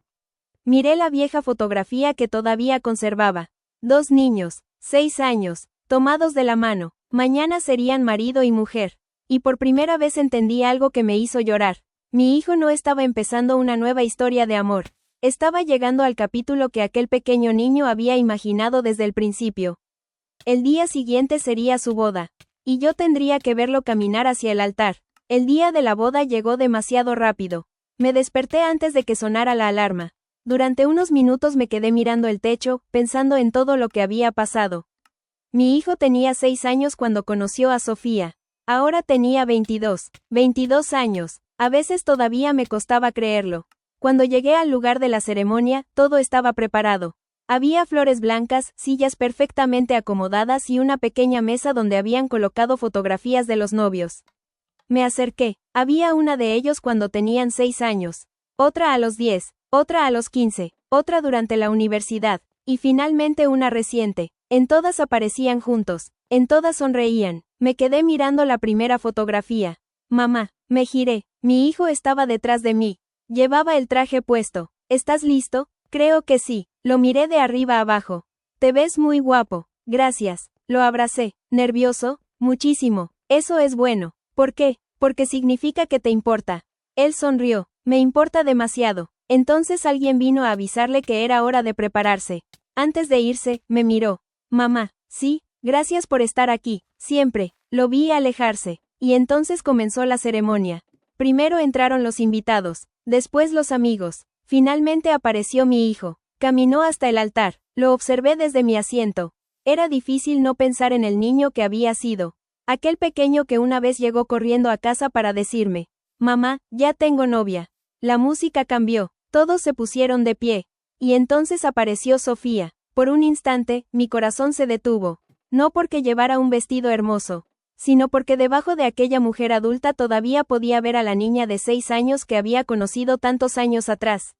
Miré la vieja fotografía que todavía conservaba. 2 niños, 6 años, tomados de la mano. Mañana serían marido y mujer. Y por primera vez entendí algo que me hizo llorar. Mi hijo no estaba empezando una nueva historia de amor. Estaba llegando al capítulo que aquel pequeño niño había imaginado desde el principio. El día siguiente sería su boda. Y yo tendría que verlo caminar hacia el altar. El día de la boda llegó demasiado rápido. Me desperté antes de que sonara la alarma. Durante unos minutos me quedé mirando el techo, pensando en todo lo que había pasado. Mi hijo tenía 6 años cuando conoció a Sofía. Ahora tenía 22 años. A veces todavía me costaba creerlo. Cuando llegué al lugar de la ceremonia, todo estaba preparado. Había flores blancas, sillas perfectamente acomodadas y una pequeña mesa donde habían colocado fotografías de los novios. Me acerqué. Había una de ellos cuando tenían 6 años, otra a los 10, otra a los 15, otra durante la universidad, y finalmente una reciente. En todas aparecían juntos, en todas sonreían. Me quedé mirando la primera fotografía. Mamá, me giré. Mi hijo estaba detrás de mí. Llevaba el traje puesto. ¿Estás listo? Creo que sí. Lo miré de arriba abajo. Te ves muy guapo. Gracias. Lo abracé. ¿Nervioso? Muchísimo. Eso es bueno. ¿Por qué? Porque significa que te importa. Él sonrió. Me importa demasiado. Entonces alguien vino a avisarle que era hora de prepararse. Antes de irse, me miró. Mamá, sí, gracias por estar aquí, siempre. Lo vi alejarse. Y entonces comenzó la ceremonia. Primero entraron los invitados, después los amigos. Finalmente apareció mi hijo. Caminó hasta el altar. Lo observé desde mi asiento. Era difícil no pensar en el niño que había sido. Aquel pequeño que una vez llegó corriendo a casa para decirme, mamá, ya tengo novia. La música cambió. Todos se pusieron de pie. Y entonces apareció Sofía. Por un instante, mi corazón se detuvo. No porque llevara un vestido hermoso, sino porque debajo de aquella mujer adulta todavía podía ver a la niña de 6 años que había conocido tantos años atrás.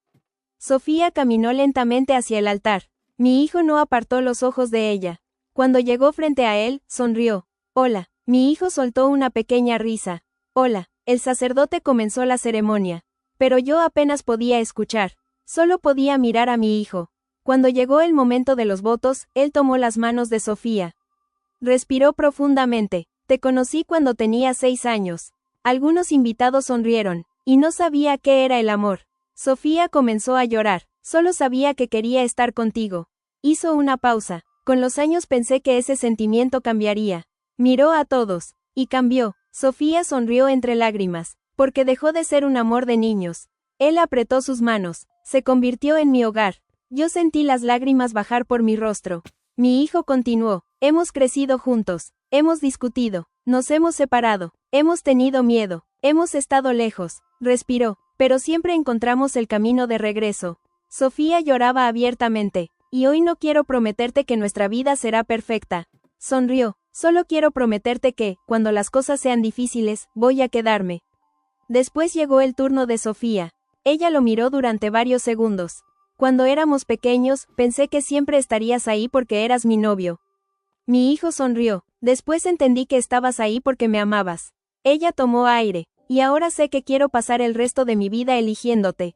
Sofía caminó lentamente hacia el altar. Mi hijo no apartó los ojos de ella. Cuando llegó frente a él, sonrió. Hola. Mi hijo soltó una pequeña risa. Hola. El sacerdote comenzó la ceremonia. Pero yo apenas podía escuchar. Solo podía mirar a mi hijo. Cuando llegó el momento de los votos, él tomó las manos de Sofía. Respiró profundamente. Te conocí cuando tenía 6 años. Algunos invitados sonrieron, y no sabía qué era el amor. Sofía comenzó a llorar. Solo sabía que quería estar contigo. Hizo una pausa. Con los años pensé que ese sentimiento cambiaría. Miró a todos, y cambió. Sofía sonrió entre lágrimas, porque dejó de ser un amor de niños. Él apretó sus manos. Se convirtió en mi hogar. Yo sentí las lágrimas bajar por mi rostro. Mi hijo continuó. Hemos crecido juntos. Hemos discutido. Nos hemos separado. Hemos tenido miedo. Hemos estado lejos. Respiró. Pero siempre encontramos el camino de regreso. Sofía lloraba abiertamente. Y hoy no quiero prometerte que nuestra vida será perfecta. Sonrió. Solo quiero prometerte que, cuando las cosas sean difíciles, voy a quedarme. Después llegó el turno de Sofía. Ella lo miró durante varios segundos. Cuando éramos pequeños, pensé que siempre estarías ahí porque eras mi novio. Mi hijo sonrió. Después entendí que estabas ahí porque me amabas. Ella tomó aire. Y ahora sé que quiero pasar el resto de mi vida eligiéndote.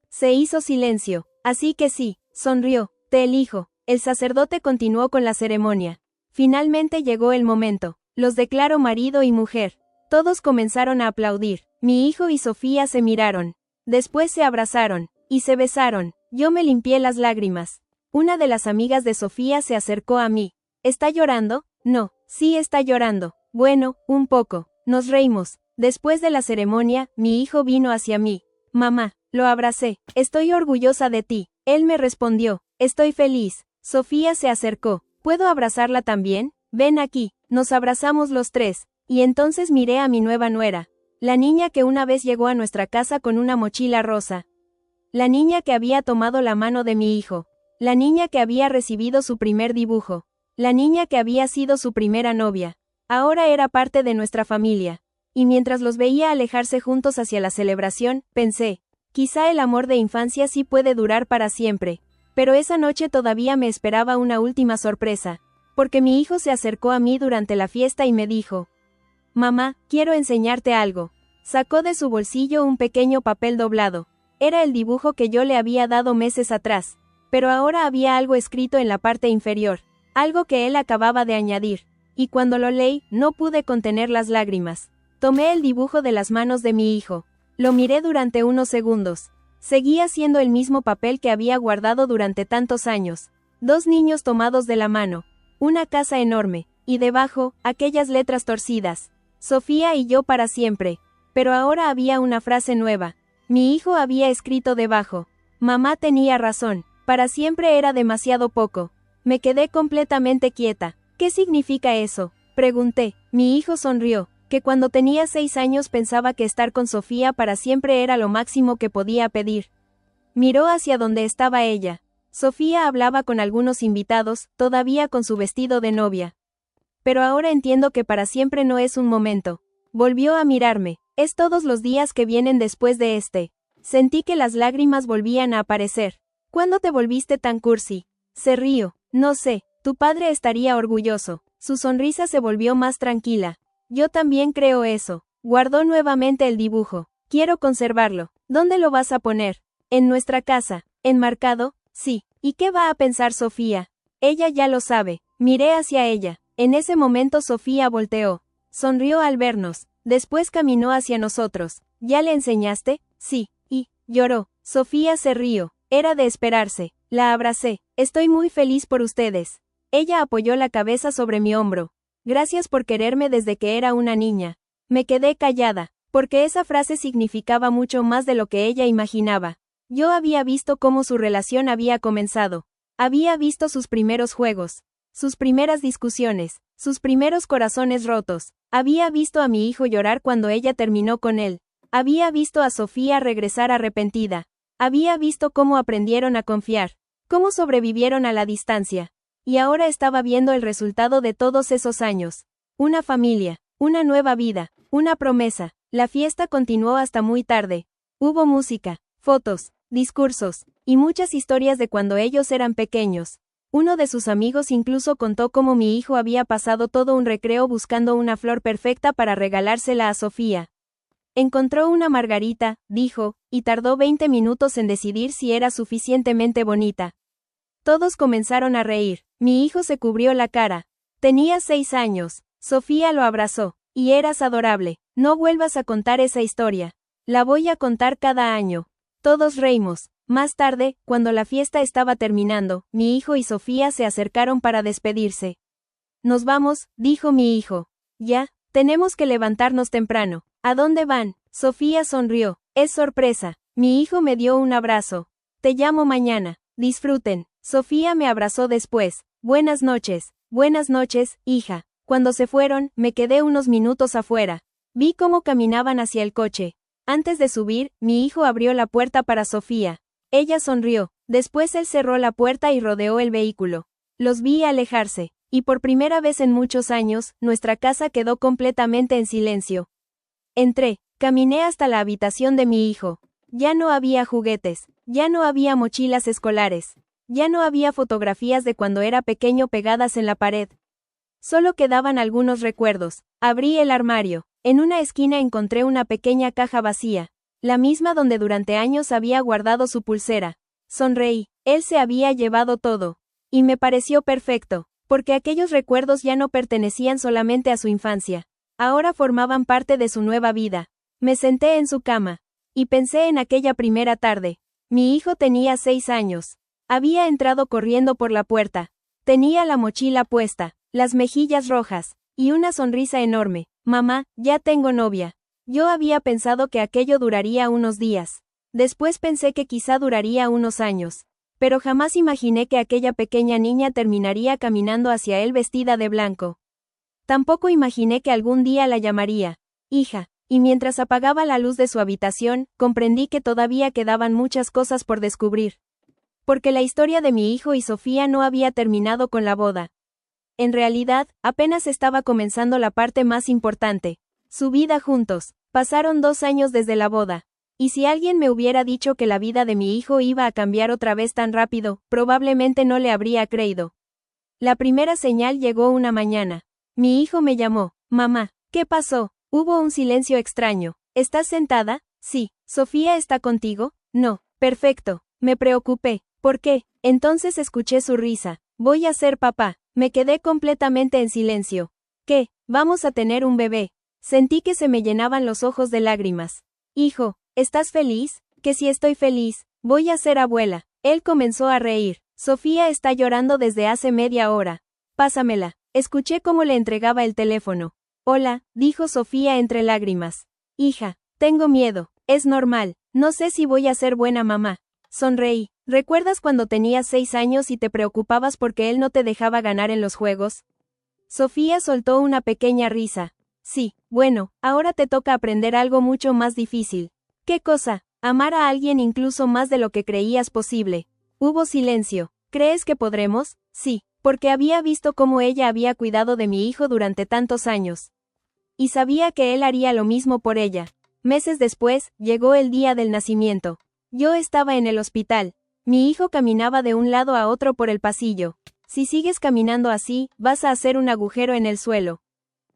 Se hizo silencio. Así que sí, sonrió. Te elijo. El sacerdote continuó con la ceremonia. Finalmente llegó el momento. Los declaró marido y mujer. Todos comenzaron a aplaudir. Mi hijo y Sofía se miraron. Después se abrazaron. Y se besaron. Yo me limpié las lágrimas. Una de las amigas de Sofía se acercó a mí. ¿Está llorando? No, sí está llorando. Bueno, un poco. Nos reímos. Después de la ceremonia, mi hijo vino hacia mí. Mamá, lo abracé. Estoy orgullosa de ti. Él me respondió. Estoy feliz. Sofía se acercó. ¿Puedo abrazarla también? Ven aquí. Nos abrazamos los tres. Y entonces miré a mi nueva nuera. La niña que una vez llegó a nuestra casa con una mochila rosa. La niña que había tomado la mano de mi hijo. La niña que había recibido su primer dibujo. La niña que había sido su primera novia. Ahora era parte de nuestra familia. Y mientras los veía alejarse juntos hacia la celebración, pensé, quizá el amor de infancia sí puede durar para siempre. Pero esa noche todavía me esperaba una última sorpresa. Porque mi hijo se acercó a mí durante la fiesta y me dijo, mamá, quiero enseñarte algo. Sacó de su bolsillo un pequeño papel doblado. Era el dibujo que yo le había dado meses atrás. Pero ahora había algo escrito en la parte inferior. Algo que él acababa de añadir. Y cuando lo leí, no pude contener las lágrimas. Tomé el dibujo de las manos de mi hijo. Lo miré durante unos segundos. Seguía siendo el mismo papel que había guardado durante tantos años. 2 niños tomados de la mano. Una casa enorme. Y debajo, aquellas letras torcidas. Sofía y yo para siempre. Pero ahora había una frase nueva. Mi hijo había escrito debajo. Mamá tenía razón. Para siempre era demasiado poco. Me quedé completamente quieta. ¿Qué significa eso? Pregunté. Mi hijo sonrió. Que cuando tenía 6 años pensaba que estar con Sofía para siempre era lo máximo que podía pedir. Miró hacia donde estaba ella. Sofía hablaba con algunos invitados, todavía con su vestido de novia. Pero ahora entiendo que para siempre no es un momento. Volvió a mirarme. Es todos los días que vienen después de este. Sentí que las lágrimas volvían a aparecer. ¿Cuándo te volviste tan cursi? Se rió. No sé, tu padre estaría orgulloso. Su sonrisa se volvió más tranquila. Yo también creo eso. Guardó nuevamente el dibujo. Quiero conservarlo. ¿Dónde lo vas a poner? En nuestra casa. ¿Enmarcado? Sí. ¿Y qué va a pensar Sofía? Ella ya lo sabe. Miré hacia ella. En ese momento Sofía volteó. Sonrió al vernos. Después caminó hacia nosotros. ¿Ya le enseñaste? Sí. Y lloró. Sofía se rió. Era de esperarse. La abracé. Estoy muy feliz por ustedes. Ella apoyó la cabeza sobre mi hombro. Gracias por quererme desde que era una niña. Me quedé callada, porque esa frase significaba mucho más de lo que ella imaginaba. Yo había visto cómo su relación había comenzado. Había visto sus primeros juegos, sus primeras discusiones, sus primeros corazones rotos. Había visto a mi hijo llorar cuando ella terminó con él. Había visto a Sofía regresar arrepentida. Había visto cómo aprendieron a confiar, cómo sobrevivieron a la distancia. Y ahora estaba viendo el resultado de todos esos años. Una familia, una nueva vida, una promesa. La fiesta continuó hasta muy tarde. Hubo música, fotos, discursos, y muchas historias de cuando ellos eran pequeños. Uno de sus amigos incluso contó cómo mi hijo había pasado todo un recreo buscando una flor perfecta para regalársela a Sofía. Encontró una margarita, dijo, y tardó 20 minutos en decidir si era suficientemente bonita. Todos comenzaron a reír. Mi hijo se cubrió la cara. Tenía 6 años. Sofía lo abrazó. Y eras adorable. No vuelvas a contar esa historia. La voy a contar cada año. Todos reímos. Más tarde, cuando la fiesta estaba terminando, mi hijo y Sofía se acercaron para despedirse. Nos vamos, dijo mi hijo. Ya, tenemos que levantarnos temprano. ¿A dónde van? Sofía sonrió. Es sorpresa. Mi hijo me dio un abrazo. Te llamo mañana. Disfruten. Sofía me abrazó después. Buenas noches, hija. Cuando se fueron, me quedé unos minutos afuera. Vi cómo caminaban hacia el coche. Antes de subir, mi hijo abrió la puerta para Sofía. Ella sonrió. Después él cerró la puerta y rodeó el vehículo. Los vi alejarse. Y por primera vez en muchos años, nuestra casa quedó completamente en silencio. Entré. Caminé hasta la habitación de mi hijo. Ya no había juguetes. Ya no había mochilas escolares. Ya no había fotografías de cuando era pequeño pegadas en la pared. Solo quedaban algunos recuerdos. Abrí el armario. En una esquina encontré una pequeña caja vacía. La misma donde durante años había guardado su pulsera. Sonreí. Él se había llevado todo. Y me pareció perfecto, porque aquellos recuerdos ya no pertenecían solamente a su infancia. Ahora formaban parte de su nueva vida. Me senté en su cama. Y pensé en aquella primera tarde. Mi hijo tenía 6 años. Había entrado corriendo por la puerta. Tenía la mochila puesta, las mejillas rojas, y una sonrisa enorme. Mamá, ya tengo novia. Yo había pensado que aquello duraría unos días. Después pensé que quizá duraría unos años. Pero jamás imaginé que aquella pequeña niña terminaría caminando hacia él vestida de blanco. Tampoco imaginé que algún día la llamaría hija, y mientras apagaba la luz de su habitación, comprendí que todavía quedaban muchas cosas por descubrir. Porque la historia de mi hijo y Sofía no había terminado con la boda. En realidad, apenas estaba comenzando la parte más importante. Su vida juntos. Pasaron 2 años desde la boda. Y si alguien me hubiera dicho que la vida de mi hijo iba a cambiar otra vez tan rápido, probablemente no le habría creído. La primera señal llegó una mañana. Mi hijo me llamó. Mamá, ¿qué pasó? Hubo un silencio extraño. ¿Estás sentada? Sí. ¿Sofía está contigo? No. Perfecto. Me preocupé. ¿Por qué? Entonces escuché su risa. Voy a ser papá. Me quedé completamente en silencio. ¿Qué? Vamos a tener un bebé. Sentí que se me llenaban los ojos de lágrimas. Hijo, ¿Estás feliz? Que si estoy feliz, voy a ser abuela. Él comenzó a reír. Sofía está llorando desde hace media hora. Pásamela. Escuché cómo le entregaba el teléfono. Hola, dijo Sofía entre lágrimas. Hija, tengo miedo. Es normal. No sé si voy a ser buena mamá. Sonreí. ¿Recuerdas cuando tenías 6 años y te preocupabas porque él no te dejaba ganar en los juegos? Sofía soltó una pequeña risa. Sí, bueno, ahora te toca aprender algo mucho más difícil. ¿Qué cosa? Amar a alguien incluso más de lo que creías posible. Hubo silencio. ¿Crees que podremos? Sí, porque había visto cómo ella había cuidado de mi hijo durante tantos años. Y sabía que él haría lo mismo por ella. Meses después, llegó el día del nacimiento. Yo estaba en el hospital. Mi hijo caminaba de un lado a otro por el pasillo. Si sigues caminando así, vas a hacer un agujero en el suelo.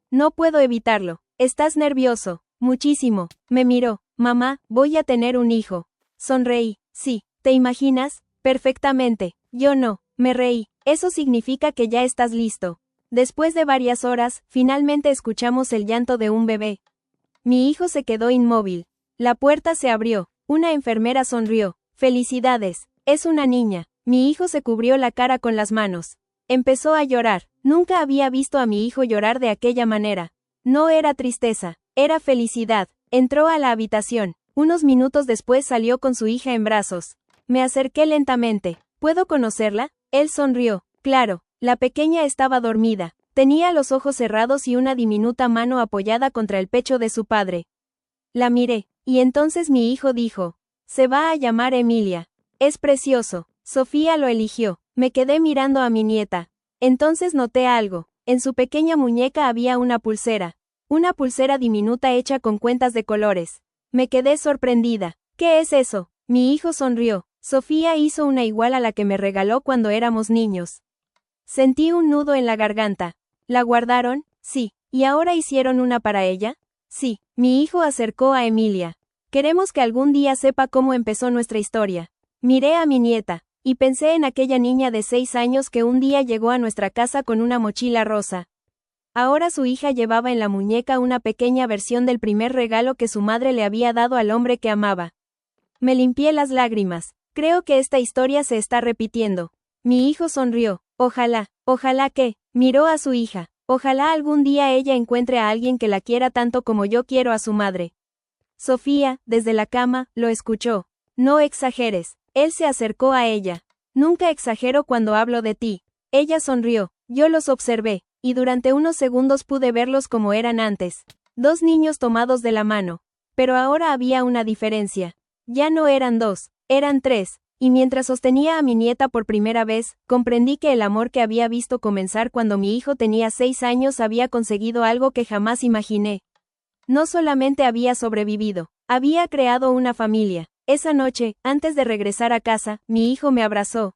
No puedo evitarlo. Estás nervioso. Muchísimo. Me miró. Mamá, voy a tener un hijo. Sonreí. Sí. ¿Te imaginas? Perfectamente. Yo no. Me reí. Eso significa que ya estás listo. Después de varias horas, finalmente escuchamos el llanto de un bebé. Mi hijo se quedó inmóvil. La puerta se abrió. Una enfermera sonrió. Felicidades. Es una niña. Mi hijo se cubrió la cara con las manos. Empezó a llorar. Nunca había visto a mi hijo llorar de aquella manera. No era tristeza, era felicidad. Entró a la habitación. Unos minutos después salió con su hija en brazos. Me acerqué lentamente. ¿Puedo conocerla? Él sonrió. Claro, la pequeña estaba dormida. Tenía los ojos cerrados y una diminuta mano apoyada contra el pecho de su padre. La miré, y entonces mi hijo dijo: se va a llamar Emilia. Es precioso. Sofía lo eligió. Me quedé mirando a mi nieta. Entonces noté algo. En su pequeña muñeca había una pulsera. Una pulsera diminuta hecha con cuentas de colores. Me quedé sorprendida. ¿Qué es eso? Mi hijo sonrió. Sofía hizo una igual a la que me regaló cuando éramos niños. Sentí un nudo en la garganta. ¿La guardaron? Sí. ¿Y ahora hicieron una para ella? Sí. Mi hijo acercó a Emilia. Queremos que algún día sepa cómo empezó nuestra historia. Miré a mi nieta, y pensé en aquella niña de 6 años que un día llegó a nuestra casa con una mochila rosa. Ahora su hija llevaba en la muñeca una pequeña versión del primer regalo que su madre le había dado al hombre que amaba. Me limpié las lágrimas. Creo que esta historia se está repitiendo. Mi hijo sonrió. Ojalá que, miró a su hija. Ojalá algún día ella encuentre a alguien que la quiera tanto como yo quiero a su madre. Sofía, desde la cama, lo escuchó. No exageres. Él se acercó a ella. Nunca exagero cuando hablo de ti. Ella sonrió. Yo los observé, y durante unos segundos pude verlos como eran antes. 2 niños tomados de la mano. Pero ahora había una diferencia. Ya no eran 2, eran 3. Y mientras sostenía a mi nieta por primera vez, comprendí que el amor que había visto comenzar cuando mi hijo tenía 6 años había conseguido algo que jamás imaginé. No solamente había sobrevivido, había creado una familia. Esa noche, antes de regresar a casa, mi hijo me abrazó.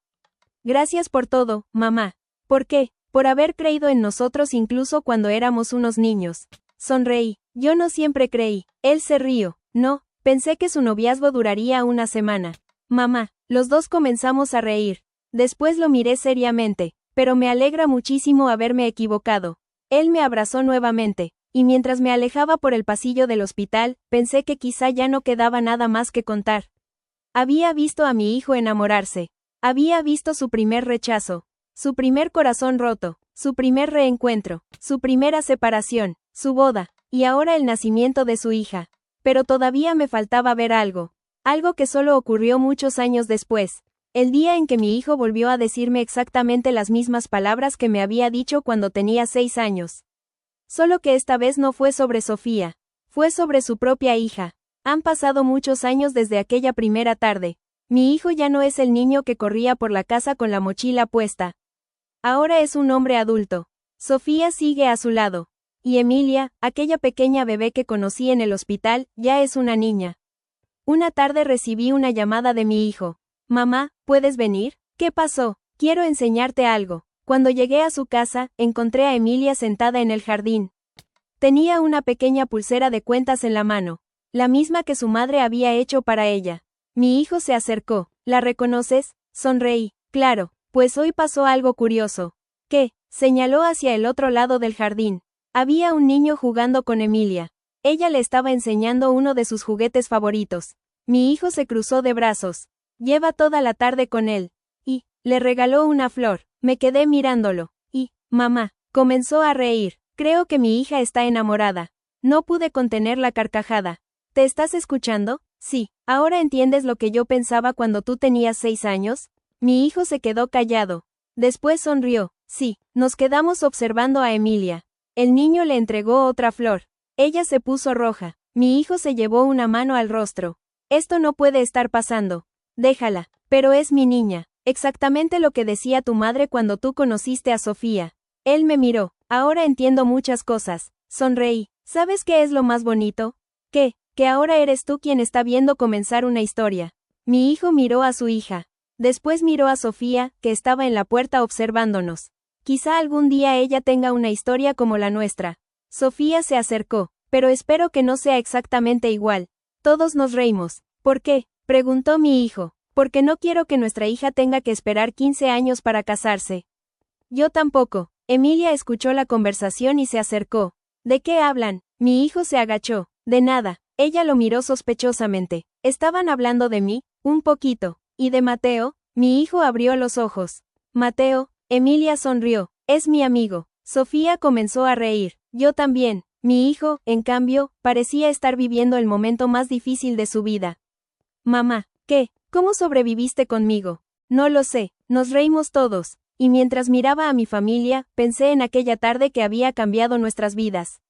Gracias por todo, mamá. ¿Por qué? Por haber creído en nosotros incluso cuando éramos unos niños. Sonreí. Yo no siempre creí. Él se rió. No, pensé que su noviazgo duraría una semana. Mamá, los dos comenzamos a reír. Después lo miré seriamente, pero me alegra muchísimo haberme equivocado. Él me abrazó nuevamente, y mientras me alejaba por el pasillo del hospital, pensé que quizá ya no quedaba nada más que contar. Había visto a mi hijo enamorarse. Había visto su primer rechazo, su primer corazón roto, su primer reencuentro, su primera separación, su boda, y ahora el nacimiento de su hija. Pero todavía me faltaba ver algo. Algo que solo ocurrió muchos años después. El día en que mi hijo volvió a decirme exactamente las mismas palabras que me había dicho cuando tenía 6 años. Solo que esta vez no fue sobre Sofía. Fue sobre su propia hija. Han pasado muchos años desde aquella primera tarde. Mi hijo ya no es el niño que corría por la casa con la mochila puesta. Ahora es un hombre adulto. Sofía sigue a su lado. Y Emilia, aquella pequeña bebé que conocí en el hospital, ya es una niña. Una tarde recibí una llamada de mi hijo. Mamá, ¿puedes venir? ¿Qué pasó? Quiero enseñarte algo. Cuando llegué a su casa, encontré a Emilia sentada en el jardín. Tenía una pequeña pulsera de cuentas en la mano, la misma que su madre había hecho para ella. Mi hijo se acercó. ¿La reconoces? Sonreí. Claro, pues hoy pasó algo curioso. ¿Qué? Señaló hacia el otro lado del jardín. Había un niño jugando con Emilia. Ella le estaba enseñando uno de sus juguetes favoritos. Mi hijo se cruzó de brazos. Lleva toda la tarde con él. Y, le regaló una flor. Me quedé mirándolo. Y, mamá, comenzó a reír. Creo que mi hija está enamorada. No pude contener la carcajada. ¿Te estás escuchando? Sí. ¿Ahora entiendes lo que yo pensaba cuando tú tenías 6 años? Mi hijo se quedó callado. Después sonrió. Sí. Nos quedamos observando a Emilia. El niño le entregó otra flor. Ella se puso roja. Mi hijo se llevó una mano al rostro. Esto no puede estar pasando. Déjala. Pero es mi niña. Exactamente lo que decía tu madre cuando tú conociste a Sofía. Él me miró. Ahora entiendo muchas cosas. Sonreí. ¿Sabes qué es lo más bonito? ¿Qué? Que ahora eres tú quien está viendo comenzar una historia. Mi hijo miró a su hija. Después miró a Sofía, que estaba en la puerta observándonos. Quizá algún día ella tenga una historia como la nuestra. Sofía se acercó. Pero espero que no sea exactamente igual. Todos nos reímos. ¿Por qué? Preguntó mi hijo. Porque no quiero que nuestra hija tenga que esperar 15 años para casarse. Yo tampoco. Emilia escuchó la conversación y se acercó. ¿De qué hablan? Mi hijo se agachó. De nada. Ella lo miró sospechosamente. ¿Estaban hablando de mí? Un poquito. ¿Y de Mateo? Mi hijo abrió los ojos. Mateo. Emilia sonrió. Es mi amigo. Sofía comenzó a reír. Yo también. Mi hijo, en cambio, parecía estar viviendo el momento más difícil de su vida. Mamá, ¿qué? ¿Cómo sobreviviste conmigo? No lo sé. Nos reímos todos. Y mientras miraba a mi familia, pensé en aquella tarde que había cambiado nuestras vidas.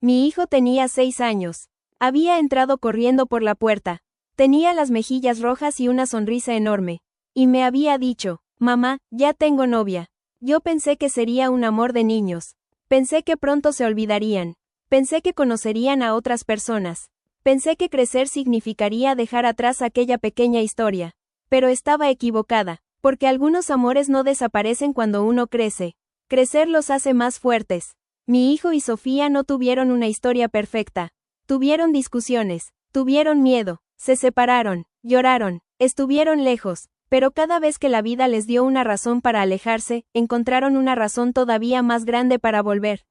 Mi hijo tenía 6 años. Había entrado corriendo por la puerta. Tenía las mejillas rojas y una sonrisa enorme. Y me había dicho, mamá, ya tengo novia. Yo pensé que sería un amor de niños. Pensé que pronto se olvidarían. Pensé que conocerían a otras personas. Pensé que crecer significaría dejar atrás aquella pequeña historia. Pero estaba equivocada, porque algunos amores no desaparecen cuando uno crece. Crecer los hace más fuertes. Mi hijo y Sofía no tuvieron una historia perfecta. Tuvieron discusiones, tuvieron miedo, se separaron, lloraron, estuvieron lejos, pero cada vez que la vida les dio una razón para alejarse, encontraron una razón todavía más grande para volver.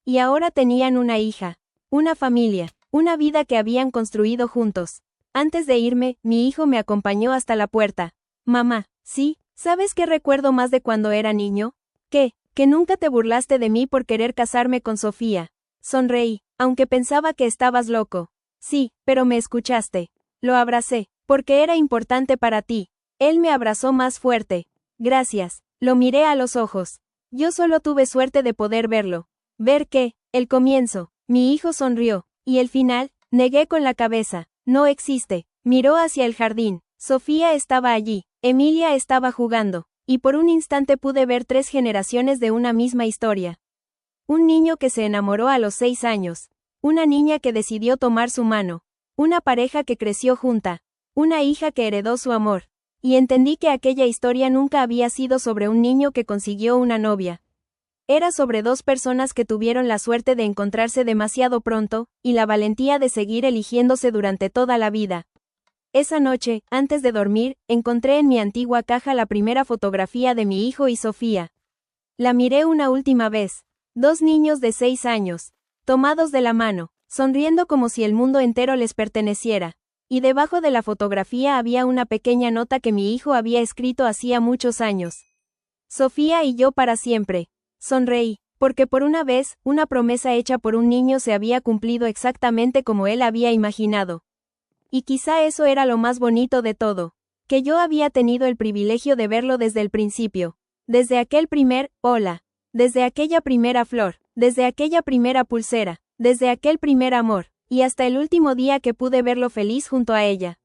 Y ahora tenían una hija, una familia, una vida que habían construido juntos. Antes de irme, mi hijo me acompañó hasta la puerta. Mamá, sí, ¿sabes qué recuerdo más de cuando era niño? ¿Qué? Que nunca te burlaste de mí por querer casarme con Sofía. Sonreí, aunque pensaba que estabas loco. Sí, pero me escuchaste. Lo abracé, porque era importante para ti. Él me abrazó más fuerte. Gracias. Lo miré a los ojos. Yo solo tuve suerte de poder verlo. Ver que, el comienzo, mi hijo sonrió, y el final, negué con la cabeza. No existe. Miró hacia el jardín. Sofía estaba allí. Emilia estaba jugando. Y por un instante pude ver 3 generaciones de una misma historia. Un niño que se enamoró a los 6 años. Una niña que decidió tomar su mano. Una pareja que creció junta. Una hija que heredó su amor. Y entendí que aquella historia nunca había sido sobre un niño que consiguió una novia. Era sobre 2 personas que tuvieron la suerte de encontrarse demasiado pronto, y la valentía de seguir eligiéndose durante toda la vida. Esa noche, antes de dormir, encontré en mi antigua caja la primera fotografía de mi hijo y Sofía. La miré una última vez. 2 niños de 6 años, tomados de la mano, sonriendo como si el mundo entero les perteneciera. Y debajo de la fotografía había una pequeña nota que mi hijo había escrito hacía muchos años. Sofía y yo para siempre. Sonreí, porque por una vez, una promesa hecha por un niño se había cumplido exactamente como él había imaginado. Y quizá eso era lo más bonito de todo, que yo había tenido el privilegio de verlo desde el principio, desde aquel primer, hola, desde aquella primera flor, desde aquella primera pulsera, desde aquel primer amor, y hasta el último día que pude verlo feliz junto a ella.